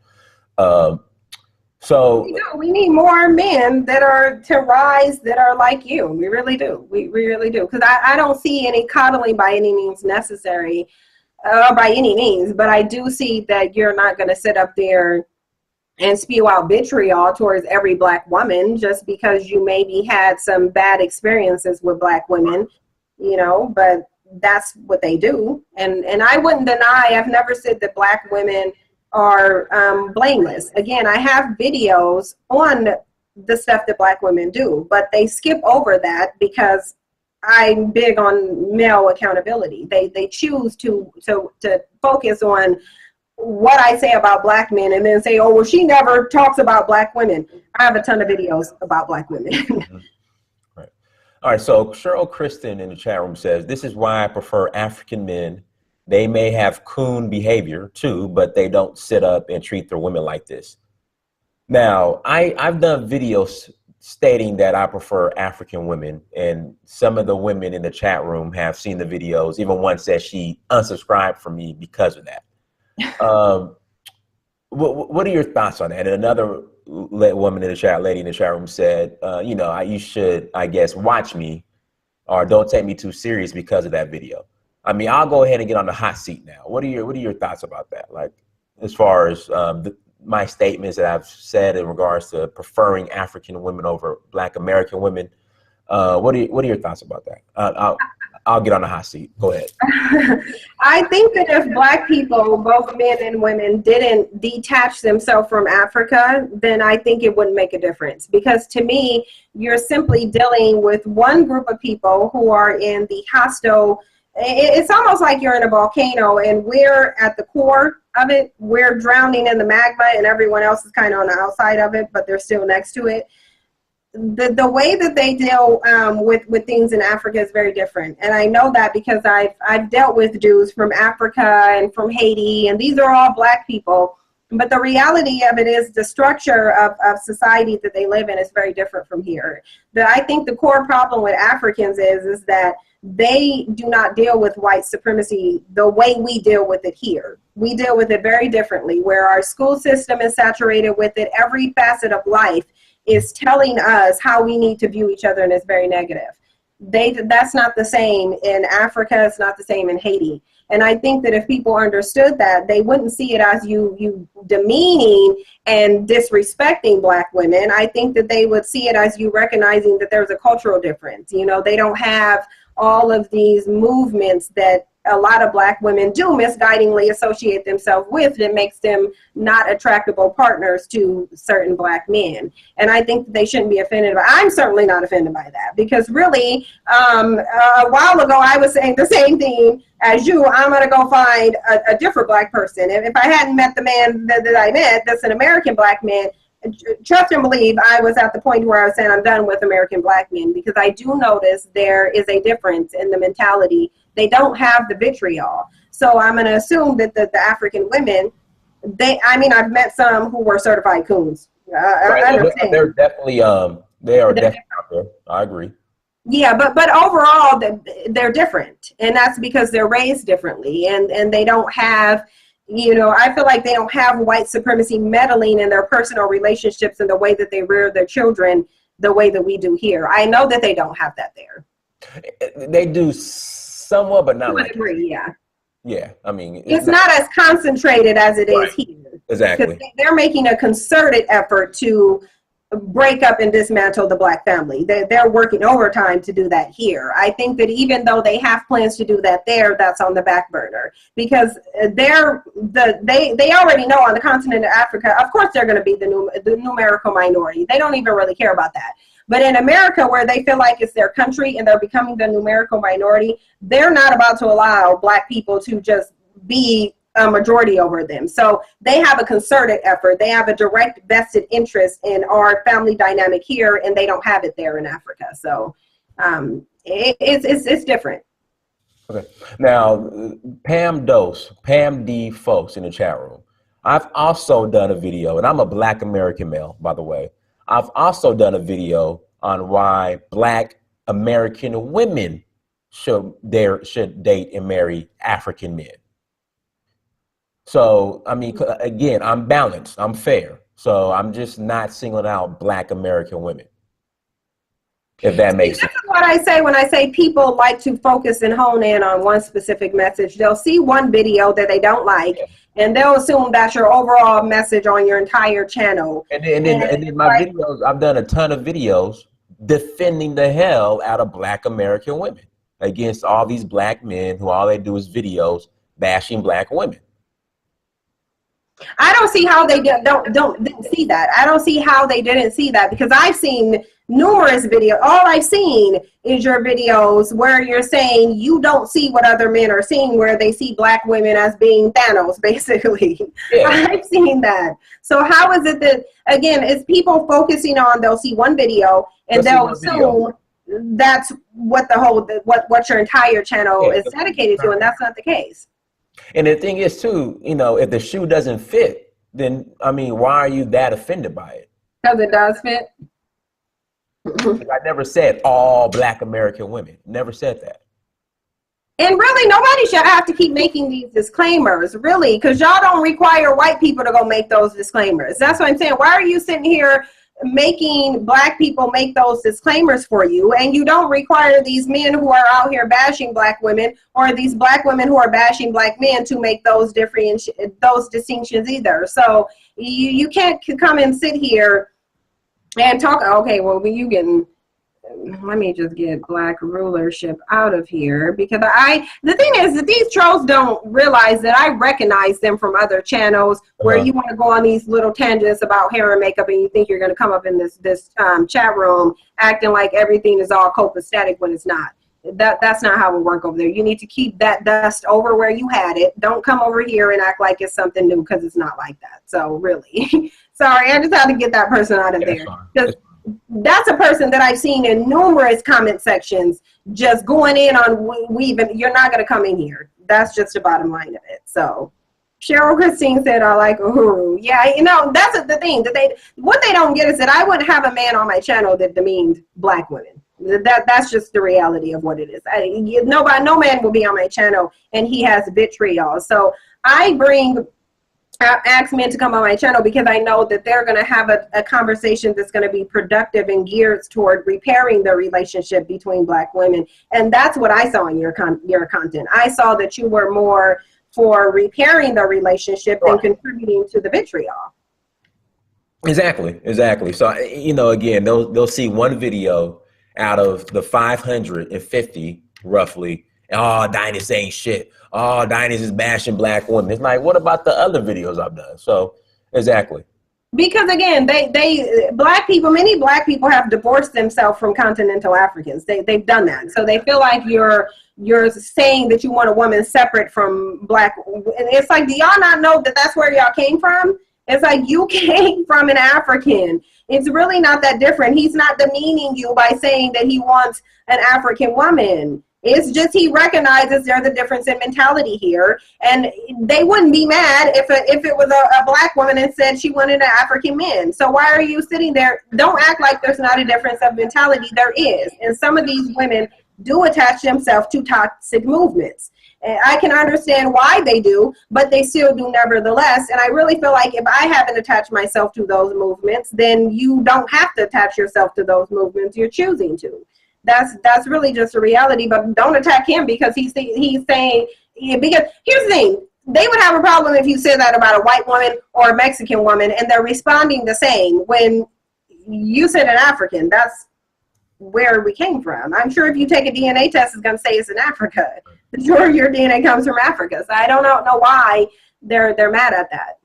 So we need more men that are to rise that are like you. We really do. We really do. Because I don't see any coddling by any means necessary, by any means. But I do see that you're not going to sit up there and spew out vitriol towards every black woman just because you maybe had some bad experiences with black women, but that's what they do. And I wouldn't deny, I've never said that black women are blameless. Again, I have videos on the stuff that black women do, but they skip over that because I'm big on male accountability. They choose to focus on what I say about black men and then say, oh, well, she never talks about black women. I have a ton of videos about black women. Right. All right. So Cheryl Kristen in the chat room says, this is why I prefer African men. They may have coon behavior too, but they don't sit up and treat their women like this. Now, I've done videos stating that I prefer African women, and some of the women in the chat room have seen the videos. Even one says she unsubscribed from me because of that. What are your thoughts on that? And another woman in the chat, lady in the chat room said, you should, I guess, watch me or don't take me too serious because of that video. I mean, I'll go ahead and get on the hot seat now. What are your thoughts about that? Like, as far as my statements that I've said in regards to preferring African women over Black American women, what are your thoughts about that? I'll get on the hot seat. Go ahead. I think that if black people, both men and women, didn't detach themselves from Africa, then I think it wouldn't make a difference. Because to me, you're simply dealing with one group of people who are in the hostile. It's almost like you're in a volcano and we're at the core of it. We're drowning in the magma and everyone else is kind of on the outside of it, but they're still next to it. The way that they deal with things in Africa is very different. And I know that because I've dealt with Jews from Africa and from Haiti, and these are all black people. But the reality of it is the structure of society that they live in is very different from here. I think the core problem with Africans is that they do not deal with white supremacy the way we deal with it here. We deal with it very differently, where our school system is saturated with it. Every facet of life is telling us how we need to view each other, and it's very negative. That's not the same in Africa. It's not the same in Haiti. And I think that if people understood that, they wouldn't see it as you demeaning and disrespecting black women. I think that they would see it as you recognizing that there's a cultural difference. They don't have all of these movements that a lot of black women do misguidingly associate themselves with that makes them not attractable partners to certain black men. And I think that they shouldn't be offended by. I'm certainly not offended by that, because really a while ago I was saying the same thing as you. I'm going to go find a different black person. And if I hadn't met the man that I met, that's an American black man, trust and believe, I was at the point where I was saying I'm done with American black men, because I do notice there is a difference in the mentality. They don't have the vitriol. So I'm going to assume that the African women, I've met some who were certified coons. Right. I understand. They're definitely, they are definitely out there. I agree. Yeah, but overall, they're different. And that's because they're raised differently, and they don't have, I feel like they don't have white supremacy meddling in their personal relationships and the way that they rear their children the way that we do here. I know that they don't have that there. They do somewhat, but not like agree, yeah. Yeah, I mean, it's not as concentrated as it is here. Exactly. They're making a concerted effort to break up and dismantle the black family. They're working overtime to do that here. I think that even though they have plans to do that there, that's on the back burner, because they already know on the continent of Africa, of course, they're going to be the numerical minority. They don't even really care about that. But in America, where they feel like it's their country and they're becoming the numerical minority, they're not about to allow black people to just be a majority over them. So they have a concerted effort. They have a direct vested interest in our family dynamic here, and they don't have it there in Africa. So it's different. Okay. Now, Pam D. folks in the chat room I've also done a video, and I'm a Black American male, by the way. I've also done a video on why Black American women should date and marry African men. So, I mean, again, I'm balanced, I'm fair. So I'm just not singling out Black American women, if that makes sense. This is what I say when I say people like to focus and hone in on one specific message. They'll see one video that they don't like, and they'll assume that's your overall message on your entire channel. And then my videos, I've done a ton of videos defending the hell out of Black American women against all these Black men who all they do is videos bashing Black women. I don't see how they didn't see that. I don't see how they didn't see that, because I've seen numerous videos. All I've seen is your videos where you're saying you don't see what other men are seeing, where they see Black women as being Thanos, basically. Yeah. I've seen that. So how is it that, again, it's people focusing on, they'll see one video and they'll assume that's what the whole, what your entire channel is dedicated to, and that's not the case. And the thing is too, you know, if the shoe doesn't fit, then, I mean, why are you that offended by it? Because it does fit. I never said all Black American women. Never said that. And really, nobody should have to keep making these disclaimers, really, because y'all don't require white people to go make those disclaimers. That's what I'm saying. Why are you sitting here making Black people make those disclaimers for you, and you don't require these men who are out here bashing Black women, or these Black women who are bashing Black men, to make those distinctions either? So you can't come and sit here and talk, okay, well, you getting, let me just get Black rulership out of here, because the thing is that these trolls don't realize that I recognize them from other channels where you want to go on these little tangents about hair and makeup, and you think you're going to come up in this chat room acting like everything is all copacetic when it's not. That's not how it works over there. You need to keep that dust over where you had it. Don't come over here and act like it's something new, because it's not like that. So really, sorry, I just had to get that person out of there. Because that's a person that I've seen in numerous comment sections just going in on weaving. You're not going to come in here. That's just the bottom line of it. So Cheryl Christine said, I like Uhuru. Yeah, you know, that's the thing. What they don't get is that I wouldn't have a man on my channel that demeaned Black women. That's just the reality of what it is. No man will be on my channel and he has vitriol. So I ask men to come on my channel because I know that they're going to have a conversation that's going to be productive and geared toward repairing the relationship between Black women. And that's what I saw in your content. I saw that you were more for repairing the relationship than contributing to the vitriol. Exactly. So, you know, again, they'll see one video out of the 550 roughly. Oh, Dinus ain't shit. Oh, Dinus is bashing Black women. It's like, what about the other videos I've done? So, exactly. Because again, many Black people have divorced themselves from continental Africans. They've done that. So they feel like you're saying that you want a woman separate from Black. And it's like, do y'all not know that that's where y'all came from? It's like, you came from an African. It's really not that different. He's not demeaning you by saying that he wants an African woman. It's just he recognizes there's a difference in mentality here, and they wouldn't be mad if it was a Black woman and said she wanted an African man. So why are you sitting there? Don't act like there's not a difference of mentality. There is, and some of these women do attach themselves to toxic movements. And I can understand why they do, but they still do nevertheless. And I really feel like if I haven't attached myself to those movements, then you don't have to attach yourself to those movements. You're choosing to. That's really just a reality. But don't attack him because he's saying, because here's the thing. They would have a problem if you said that about a white woman or a Mexican woman and they're responding the same. When you said an African, that's where we came from. I'm sure if you take a DNA test, it's going to say it's in Africa. Sure, your DNA comes from Africa. So I don't know why they're mad at that.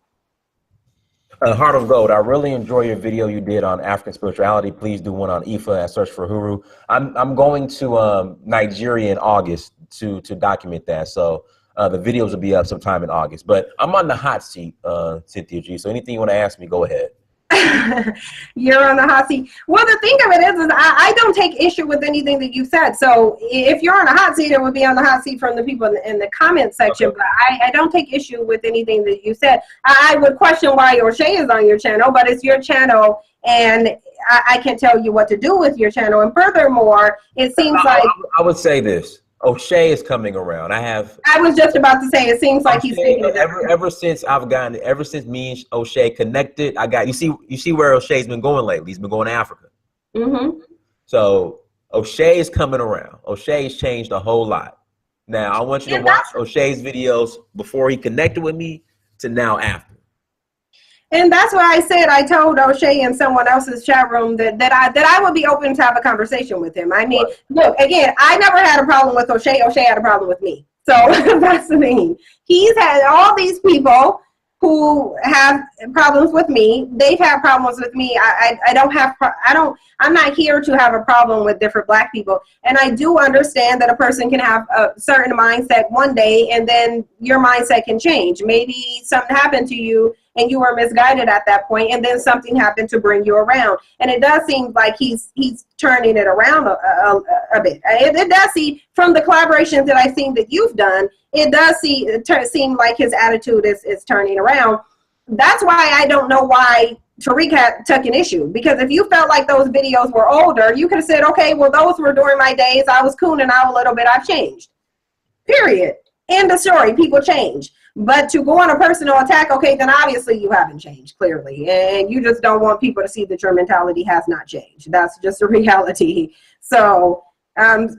Heart of Gold, I really enjoy your video you did on African spirituality. Please do one on Ifa at Search for Huru. I'm going to Nigeria in August to document that. So the videos will be up sometime in August. But I'm on the hot seat, Cynthia G. So anything you want to ask me, go ahead. You're on the hot seat. Well, the thing of it is I don't take issue with anything that you said. So if you're on a hot seat, it would be on the hot seat from the people in the comment section. Okay. But I don't take issue with anything that you said. I would question why O'Shea is on your channel, but it's your channel, and I can tell you what to do with your channel. And furthermore, it seems like I would say this. O'Shea is coming around. I was just about to say, it seems like he's ever since me and O'Shea connected, you see where O'Shea's been going lately. He's been going to Africa. Mm-hmm. So O'Shea is coming around. O'Shea's changed a whole lot. Now I want you to watch O'Shea's videos before he connected with me to now after. And that's why I said, I told O'Shea in someone else's chat room that I would be open to have a conversation with him. I mean, look, again, I never had a problem with O'Shea. O'Shea had a problem with me. So that's the thing. He's had all these people who have problems with me. They've had problems with me. I'm not here to have a problem with different Black people. And I do understand that a person can have a certain mindset one day and then your mindset can change. Maybe something happened to you and you were misguided at that point, and then something happened to bring you around. And it does seem like he's turning it around a bit. It does seem, from the collaborations that I've seen that you've done, it does seem like his attitude is turning around. That's why I don't know why Tariq took an issue, because if you felt like those videos were older, you could have said, okay, well, those were during my days. I was cooning out a little bit. I've changed. Period. End of story. People change. But to go on a personal attack, okay, then obviously you haven't changed, clearly. And you just don't want people to see that your mentality has not changed. That's just a reality. So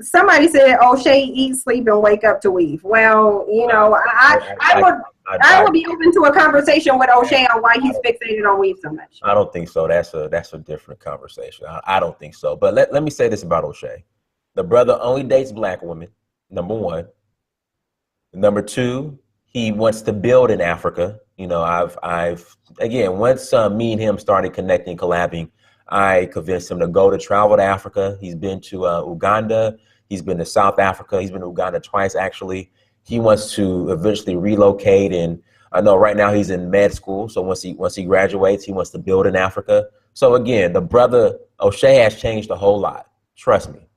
somebody said, O'Shea eat, sleep, and wake up to weave. Well, you know, I would be open to a conversation with O'Shea on why he's fixated on weave so much. I don't think so. That's a different conversation. I don't think so. But let me say this about O'Shea. The brother only dates Black women, number one. Number two, he wants to build in Africa. You know, again, once me and him started connecting, collabing, I convinced him to travel to Africa. He's been to Uganda. He's been to South Africa. He's been to Uganda twice, actually. He wants to eventually relocate. And I know right now he's in med school. So once he graduates, he wants to build in Africa. So again, the brother O'Shea has changed a whole lot. Trust me.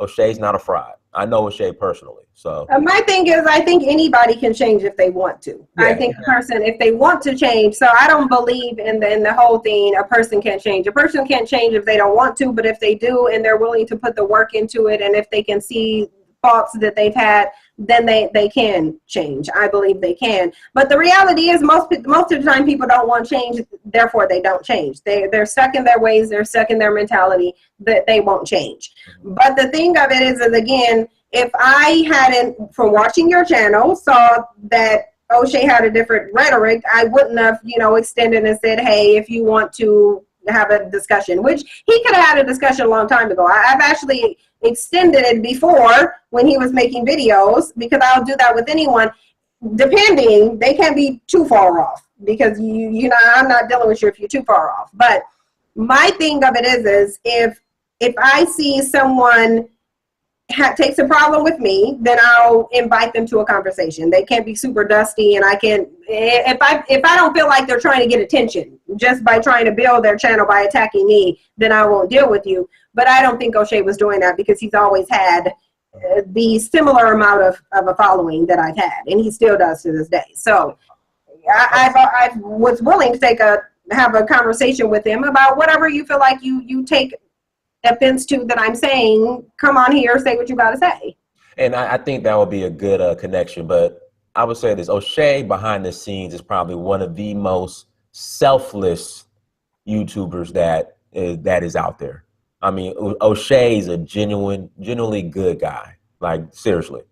O'Shea's not a fraud. I know O'Shea personally. So my thing is, I think anybody can change if they want to. Yeah, I think a person, if they want to change, so I don't believe in the whole thing, a person can't change. A person can't change if they don't want to, but if they do and they're willing to put the work into it, and if they can see faults that they've had, then they can change. I believe they can. But the reality is most of the time people don't want change, therefore they don't change. They're stuck in their ways, they're stuck in their mentality, that they won't change. But the thing of it is again, if I hadn't, from watching your channel, saw that O'Shea had a different rhetoric, I wouldn't have, extended and said, hey, if you want to have a discussion, which he could have had a discussion a long time ago. I've actually extended it before when he was making videos, because I'll do that with anyone, depending, they can't be too far off, because I'm not dealing with you if you're too far off. But my thing of it is if I see someone takes a problem with me, then I'll invite them to a conversation. They can't be super dusty, and I can, if I don't feel like they're trying to get attention just by trying to build their channel by attacking me, then I won't deal with you. But I don't think O'Shea was doing that, because he's always had the similar amount of a following that I've had, and he still does to this day. So I was willing to have a conversation with him about whatever you feel like you take offense to that I'm saying. Come on here, say what you got to say. And I think that would be a good connection. But I would say this: O'Shea behind the scenes is probably one of the most selfless YouTubers that is out there. I mean, O'Shea is a genuinely good guy. Like, seriously.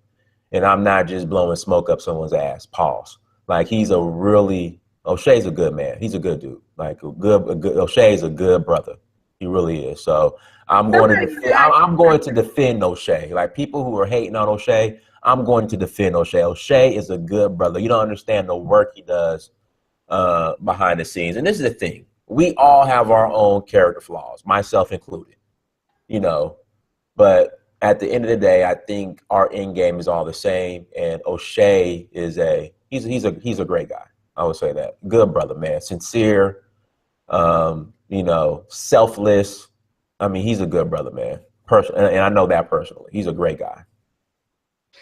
And I'm not just blowing smoke up someone's ass. Pause. Like, O'Shea's a good man. He's a good dude. Like, O'Shea's a good brother. He really is. So I'm going to defend O'Shea. Like, people who are hating on O'Shea, I'm going to defend O'Shea. O'Shea is a good brother. You don't understand the work he does behind the scenes. And this is the thing. We all have our own character flaws, myself included, but at the end of the day, I think our end game is all the same. And O'Shea is he's a great guy. I would say that. Good brother, man. Sincere, you know, selfless. I mean, he's a good brother, man. And I know that personally. He's a great guy.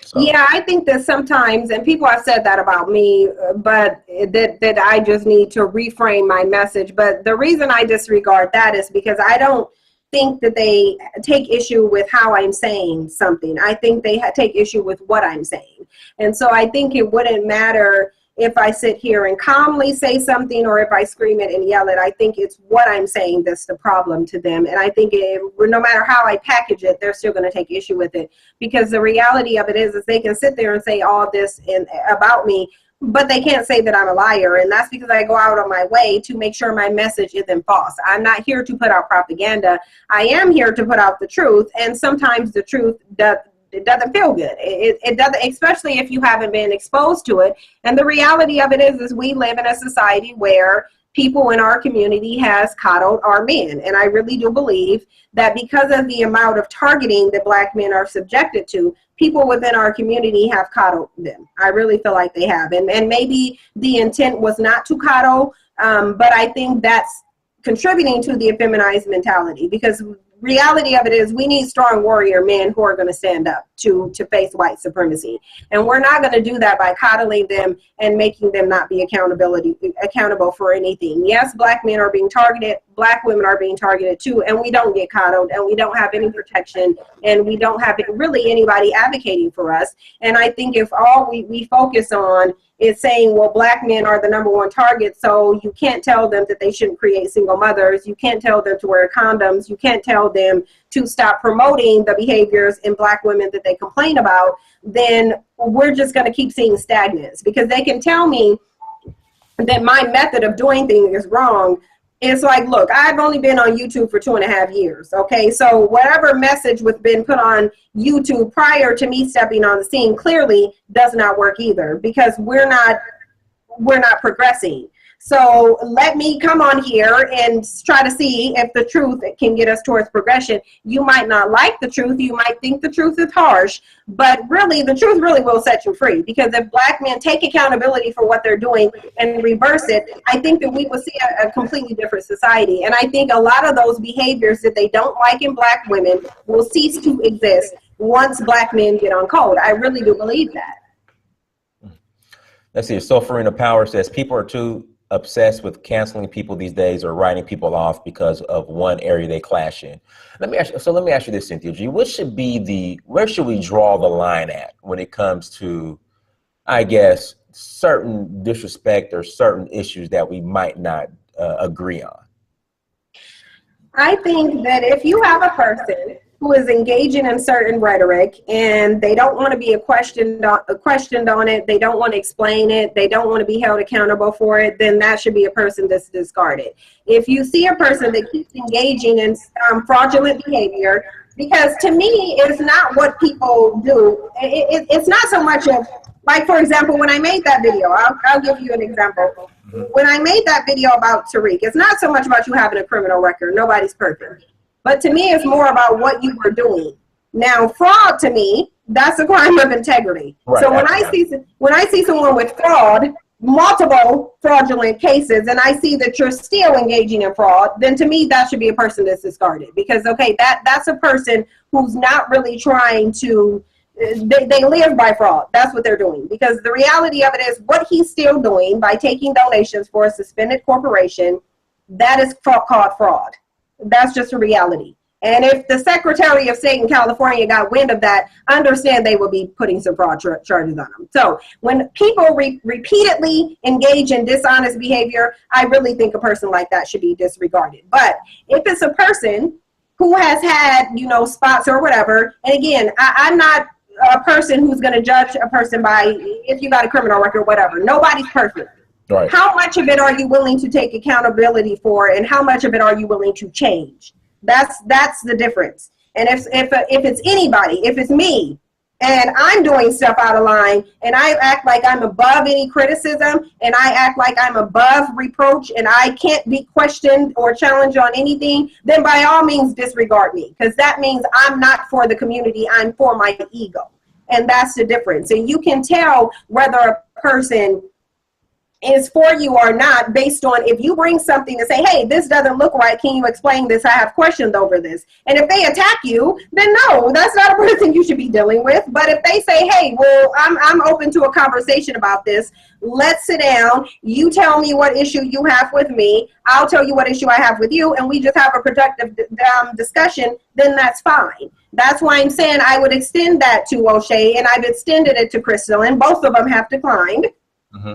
So. Yeah, I think that sometimes, and people have said that about me, but that I just need to reframe my message. But the reason I disregard that is because I don't think that they take issue with how I'm saying something. I think they take issue with what I'm saying. And so I think it wouldn't matter if I sit here and calmly say something or if I scream it and yell it. I think it's what I'm saying that's the problem to them. And I think no matter how I package it, they're still going to take issue with it, because the reality of it is they can sit there and say all this about me, but they can't say that I'm a liar. And that's because I go out on my way to make sure my message isn't false. I'm not here to put out propaganda. I am here to put out the truth. And sometimes the truth it doesn't feel good. It doesn't, especially if you haven't been exposed to it. And the reality of it is we live in a society where people in our community has coddled our men. And I really do believe that because of the amount of targeting that Black men are subjected to, people within our community have coddled them. I really feel like they have. And maybe the intent was not to coddle, but I think that's contributing to the effeminized mentality, because reality of it is we need strong warrior men who are going to stand up to face white supremacy. And we're not going to do that by coddling them and making them not be accountable for anything. Yes, Black men are being targeted. Black women are being targeted too. And we don't get coddled, and we don't have any protection, and we don't have really anybody advocating for us. And I think if all we focus on is saying, well, Black men are the #1 target, so you can't tell them that they shouldn't create single mothers. You can't tell them to wear condoms. You can't tell them to stop promoting the behaviors in Black women that they complain about. Then we're just going to keep seeing stagnance, because they can tell me that my method of doing things is wrong. It's like, look, I've only been on YouTube for 2.5 years. Okay, so whatever message was been put on YouTube prior to me stepping on the scene clearly does not work either, because we're not progressing. So let me come on here and try to see if the truth can get us towards progression. You might not like the truth. You might think the truth is harsh, but really the truth really will set you free. Because if Black men take accountability for what they're doing and reverse it, I think that we will see a completely different society. And I think a lot of those behaviors that they don't like in Black women will cease to exist once Black men get on code. I really do believe that. Let's see. Sophorina Power says people are too obsessed with canceling people these days or writing people off because of one area they clash in. Let me ask you this, Cynthia G. Where should we draw the line at when it comes to, I guess, certain disrespect or certain issues that we might not agree on? I think that if you have a person who is engaging in certain rhetoric and they don't want to be questioned on it, they don't want to explain it, they don't want to be held accountable for it, then that should be a person that's discarded. If you see a person that keeps engaging in fraudulent behavior, because to me, it's not what people do. It's not so much of, like, for example, when I made that video, I'll give you an example. When I made that video about Tariq, it's not so much about you having a criminal record. Nobody's perfect. But to me, it's more about what you were doing. Now, fraud to me, that's a crime of integrity. Right. So when I see someone with fraud, multiple fraudulent cases, and I see that you're still engaging in fraud, then to me, that should be a person that's discarded. Because, okay, that's a person who's not really trying to, they live by fraud. That's what they're doing. Because the reality of it is what he's still doing by taking donations for a suspended corporation, that is called fraud. That's just a reality. And if the Secretary of State in California got wind of that, understand they will be putting some fraud charges on them. So when people repeatedly engage in dishonest behavior, I really think a person like that should be disregarded. But if it's a person who has had, spots or whatever, and again, I'm not a person who's going to judge a person by if you got a criminal record or whatever. Nobody's perfect. Right. How much of it are you willing to take accountability for, and how much of it are you willing to change? That's the difference. And if it's anybody, if it's me, and I'm doing stuff out of line, and I act like I'm above any criticism, and I act like I'm above reproach, and I can't be questioned or challenged on anything, then by all means disregard me, because that means I'm not for the community, I'm for my ego. And that's the difference. And you can tell whether a person is for you or not based on if you bring something to say, hey, this doesn't look right, can you explain this? I have questions over this. And if they attack you, then no, that's not a person you should be dealing with. But if they say, hey, well, I'm open to a conversation about this, let's sit down, you tell me what issue you have with me, I'll tell you what issue I have with you, and we just have a productive discussion, then that's fine. That's why I'm saying I would extend that to O'Shea, and I've extended it to Crystal, and both of them have declined. Mm-hmm.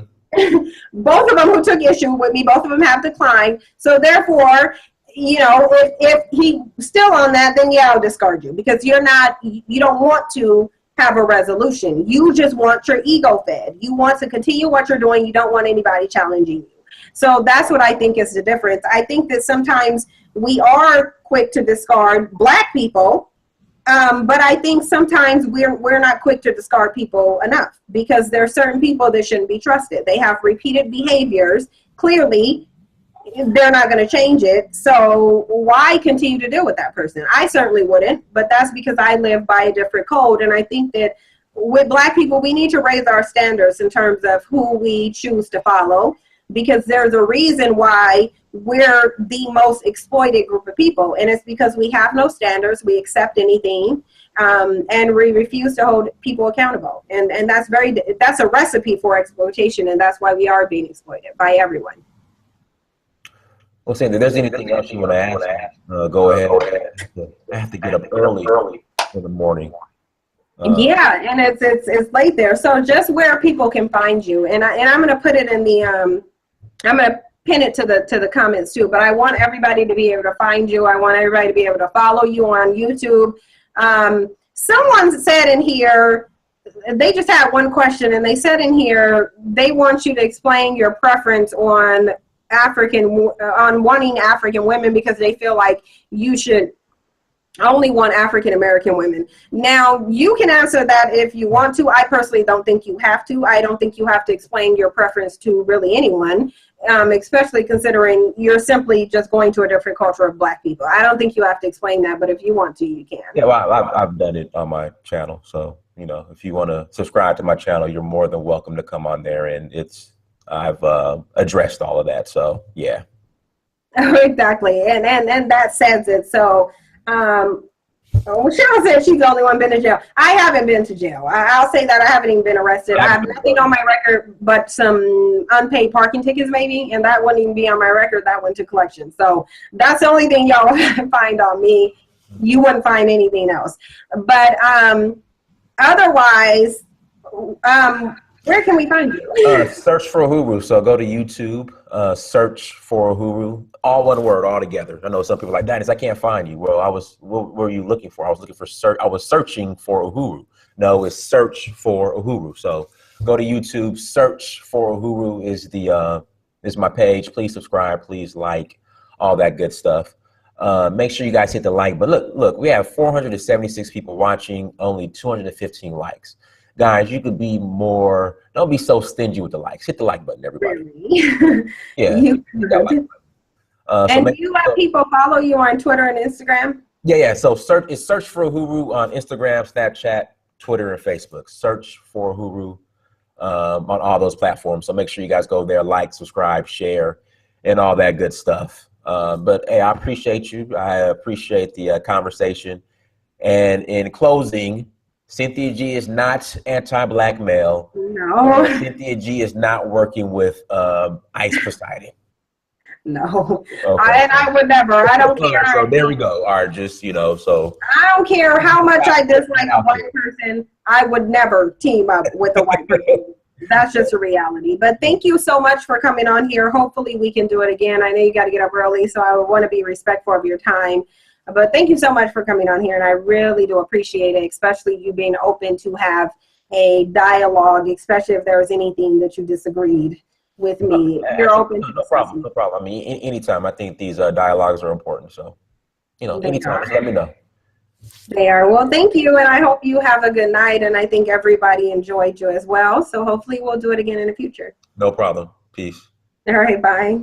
Both of them who took issue with me, both of them have declined. So therefore, you know, if he's still on that, then yeah, I'll discard you, because you don't want to have a resolution. You just want your ego fed. You want to continue what you're doing. You don't want anybody challenging you. So that's what I think is the difference. I think that sometimes we are quick to discard Black people. But I think sometimes we're not quick to discard people enough, because there are certain people that shouldn't be trusted. They have repeated behaviors. Clearly, they're not going to change it. So why continue to deal with that person? I certainly wouldn't, but that's because I live by a different code. And I think that with Black people, we need to raise our standards in terms of who we choose to follow, because there's a reason why we're the most exploited group of people, and it's because we have no standards, we accept anything, and we refuse to hold people accountable, and that's a recipe for exploitation, and that's why we are being exploited by everyone. Well, Cynthia, if there's anything else you want to ask, go ahead. I have to get up early in the morning. Yeah, and it's late there, so just where people can find you, and I'm going to put it in the I'm going to pin it to the comments too, but I want everybody to be able to find you. I want everybody to be able to follow you on YouTube. Someone said in here, they just had one question, and they said in here, they want you to explain your preference on wanting African women, because they feel like you should only want African American women. Now, you can answer that if you want to. I personally don't think you have to. I don't think you have to explain your preference to really anyone, especially considering you're simply just going to a different culture of Black people. I don't think you have to explain that, but if you want to, you can. Yeah, well, I've done it on my channel. So, you know, if you want to subscribe to my channel, you're more than welcome to come on there. And I've addressed all of that. So, yeah. Exactly. And that says it. So, Cheryl said she's the only one been to jail. I haven't been to jail. I'll say that I haven't even been arrested. I have nothing on my record but some unpaid parking tickets maybe, and that wouldn't even be on my record. That went to collection. So that's the only thing y'all find on me. You wouldn't find anything else. But otherwise, where can we find you? Search for Uhuru. So go to YouTube, search for Uhuru, all one word, all together. I know some people are like, Dennis, I can't find you. Well, what were you looking for? I was searching for Uhuru. No, it's search for Uhuru. So go to YouTube, search for Uhuru is my page. Please subscribe, please like, all that good stuff. Make sure you guys hit the like. But look, we have 476 people watching, only 215 likes. Guys, you could be more, don't be so stingy with the likes. Hit the like button, everybody. Really? Yeah. And do you let people follow you on Twitter and Instagram? Yeah. So search for Uhuru on Instagram, Snapchat, Twitter, and Facebook. Search for Uhuru on all those platforms. So make sure you guys go there, like, subscribe, share, and all that good stuff. But hey, I appreciate you. I appreciate the conversation. And in closing, Cynthia G is not anti-Black male. No. Cynthia G is not working with ICE Poseidon. No. Okay. And I would never. I don't care. So there we go. All right, just, so. I don't care how much I dislike a white person. I would never team up with a white person. That's just a reality. But thank you so much for coming on here. Hopefully we can do it again. I know you got to get up early, so I would want to be respectful of your time. But thank you so much for coming on here, and I really do appreciate it, especially you being open to have a dialogue, especially if there was anything that you disagreed with me. You're open to no problem. I mean, anytime. I think these dialogues are important. So, anytime, just let me know. They are. Well, thank you, and I hope you have a good night, and I think everybody enjoyed you as well. So hopefully we'll do it again in the future. No problem. Peace. All right, bye.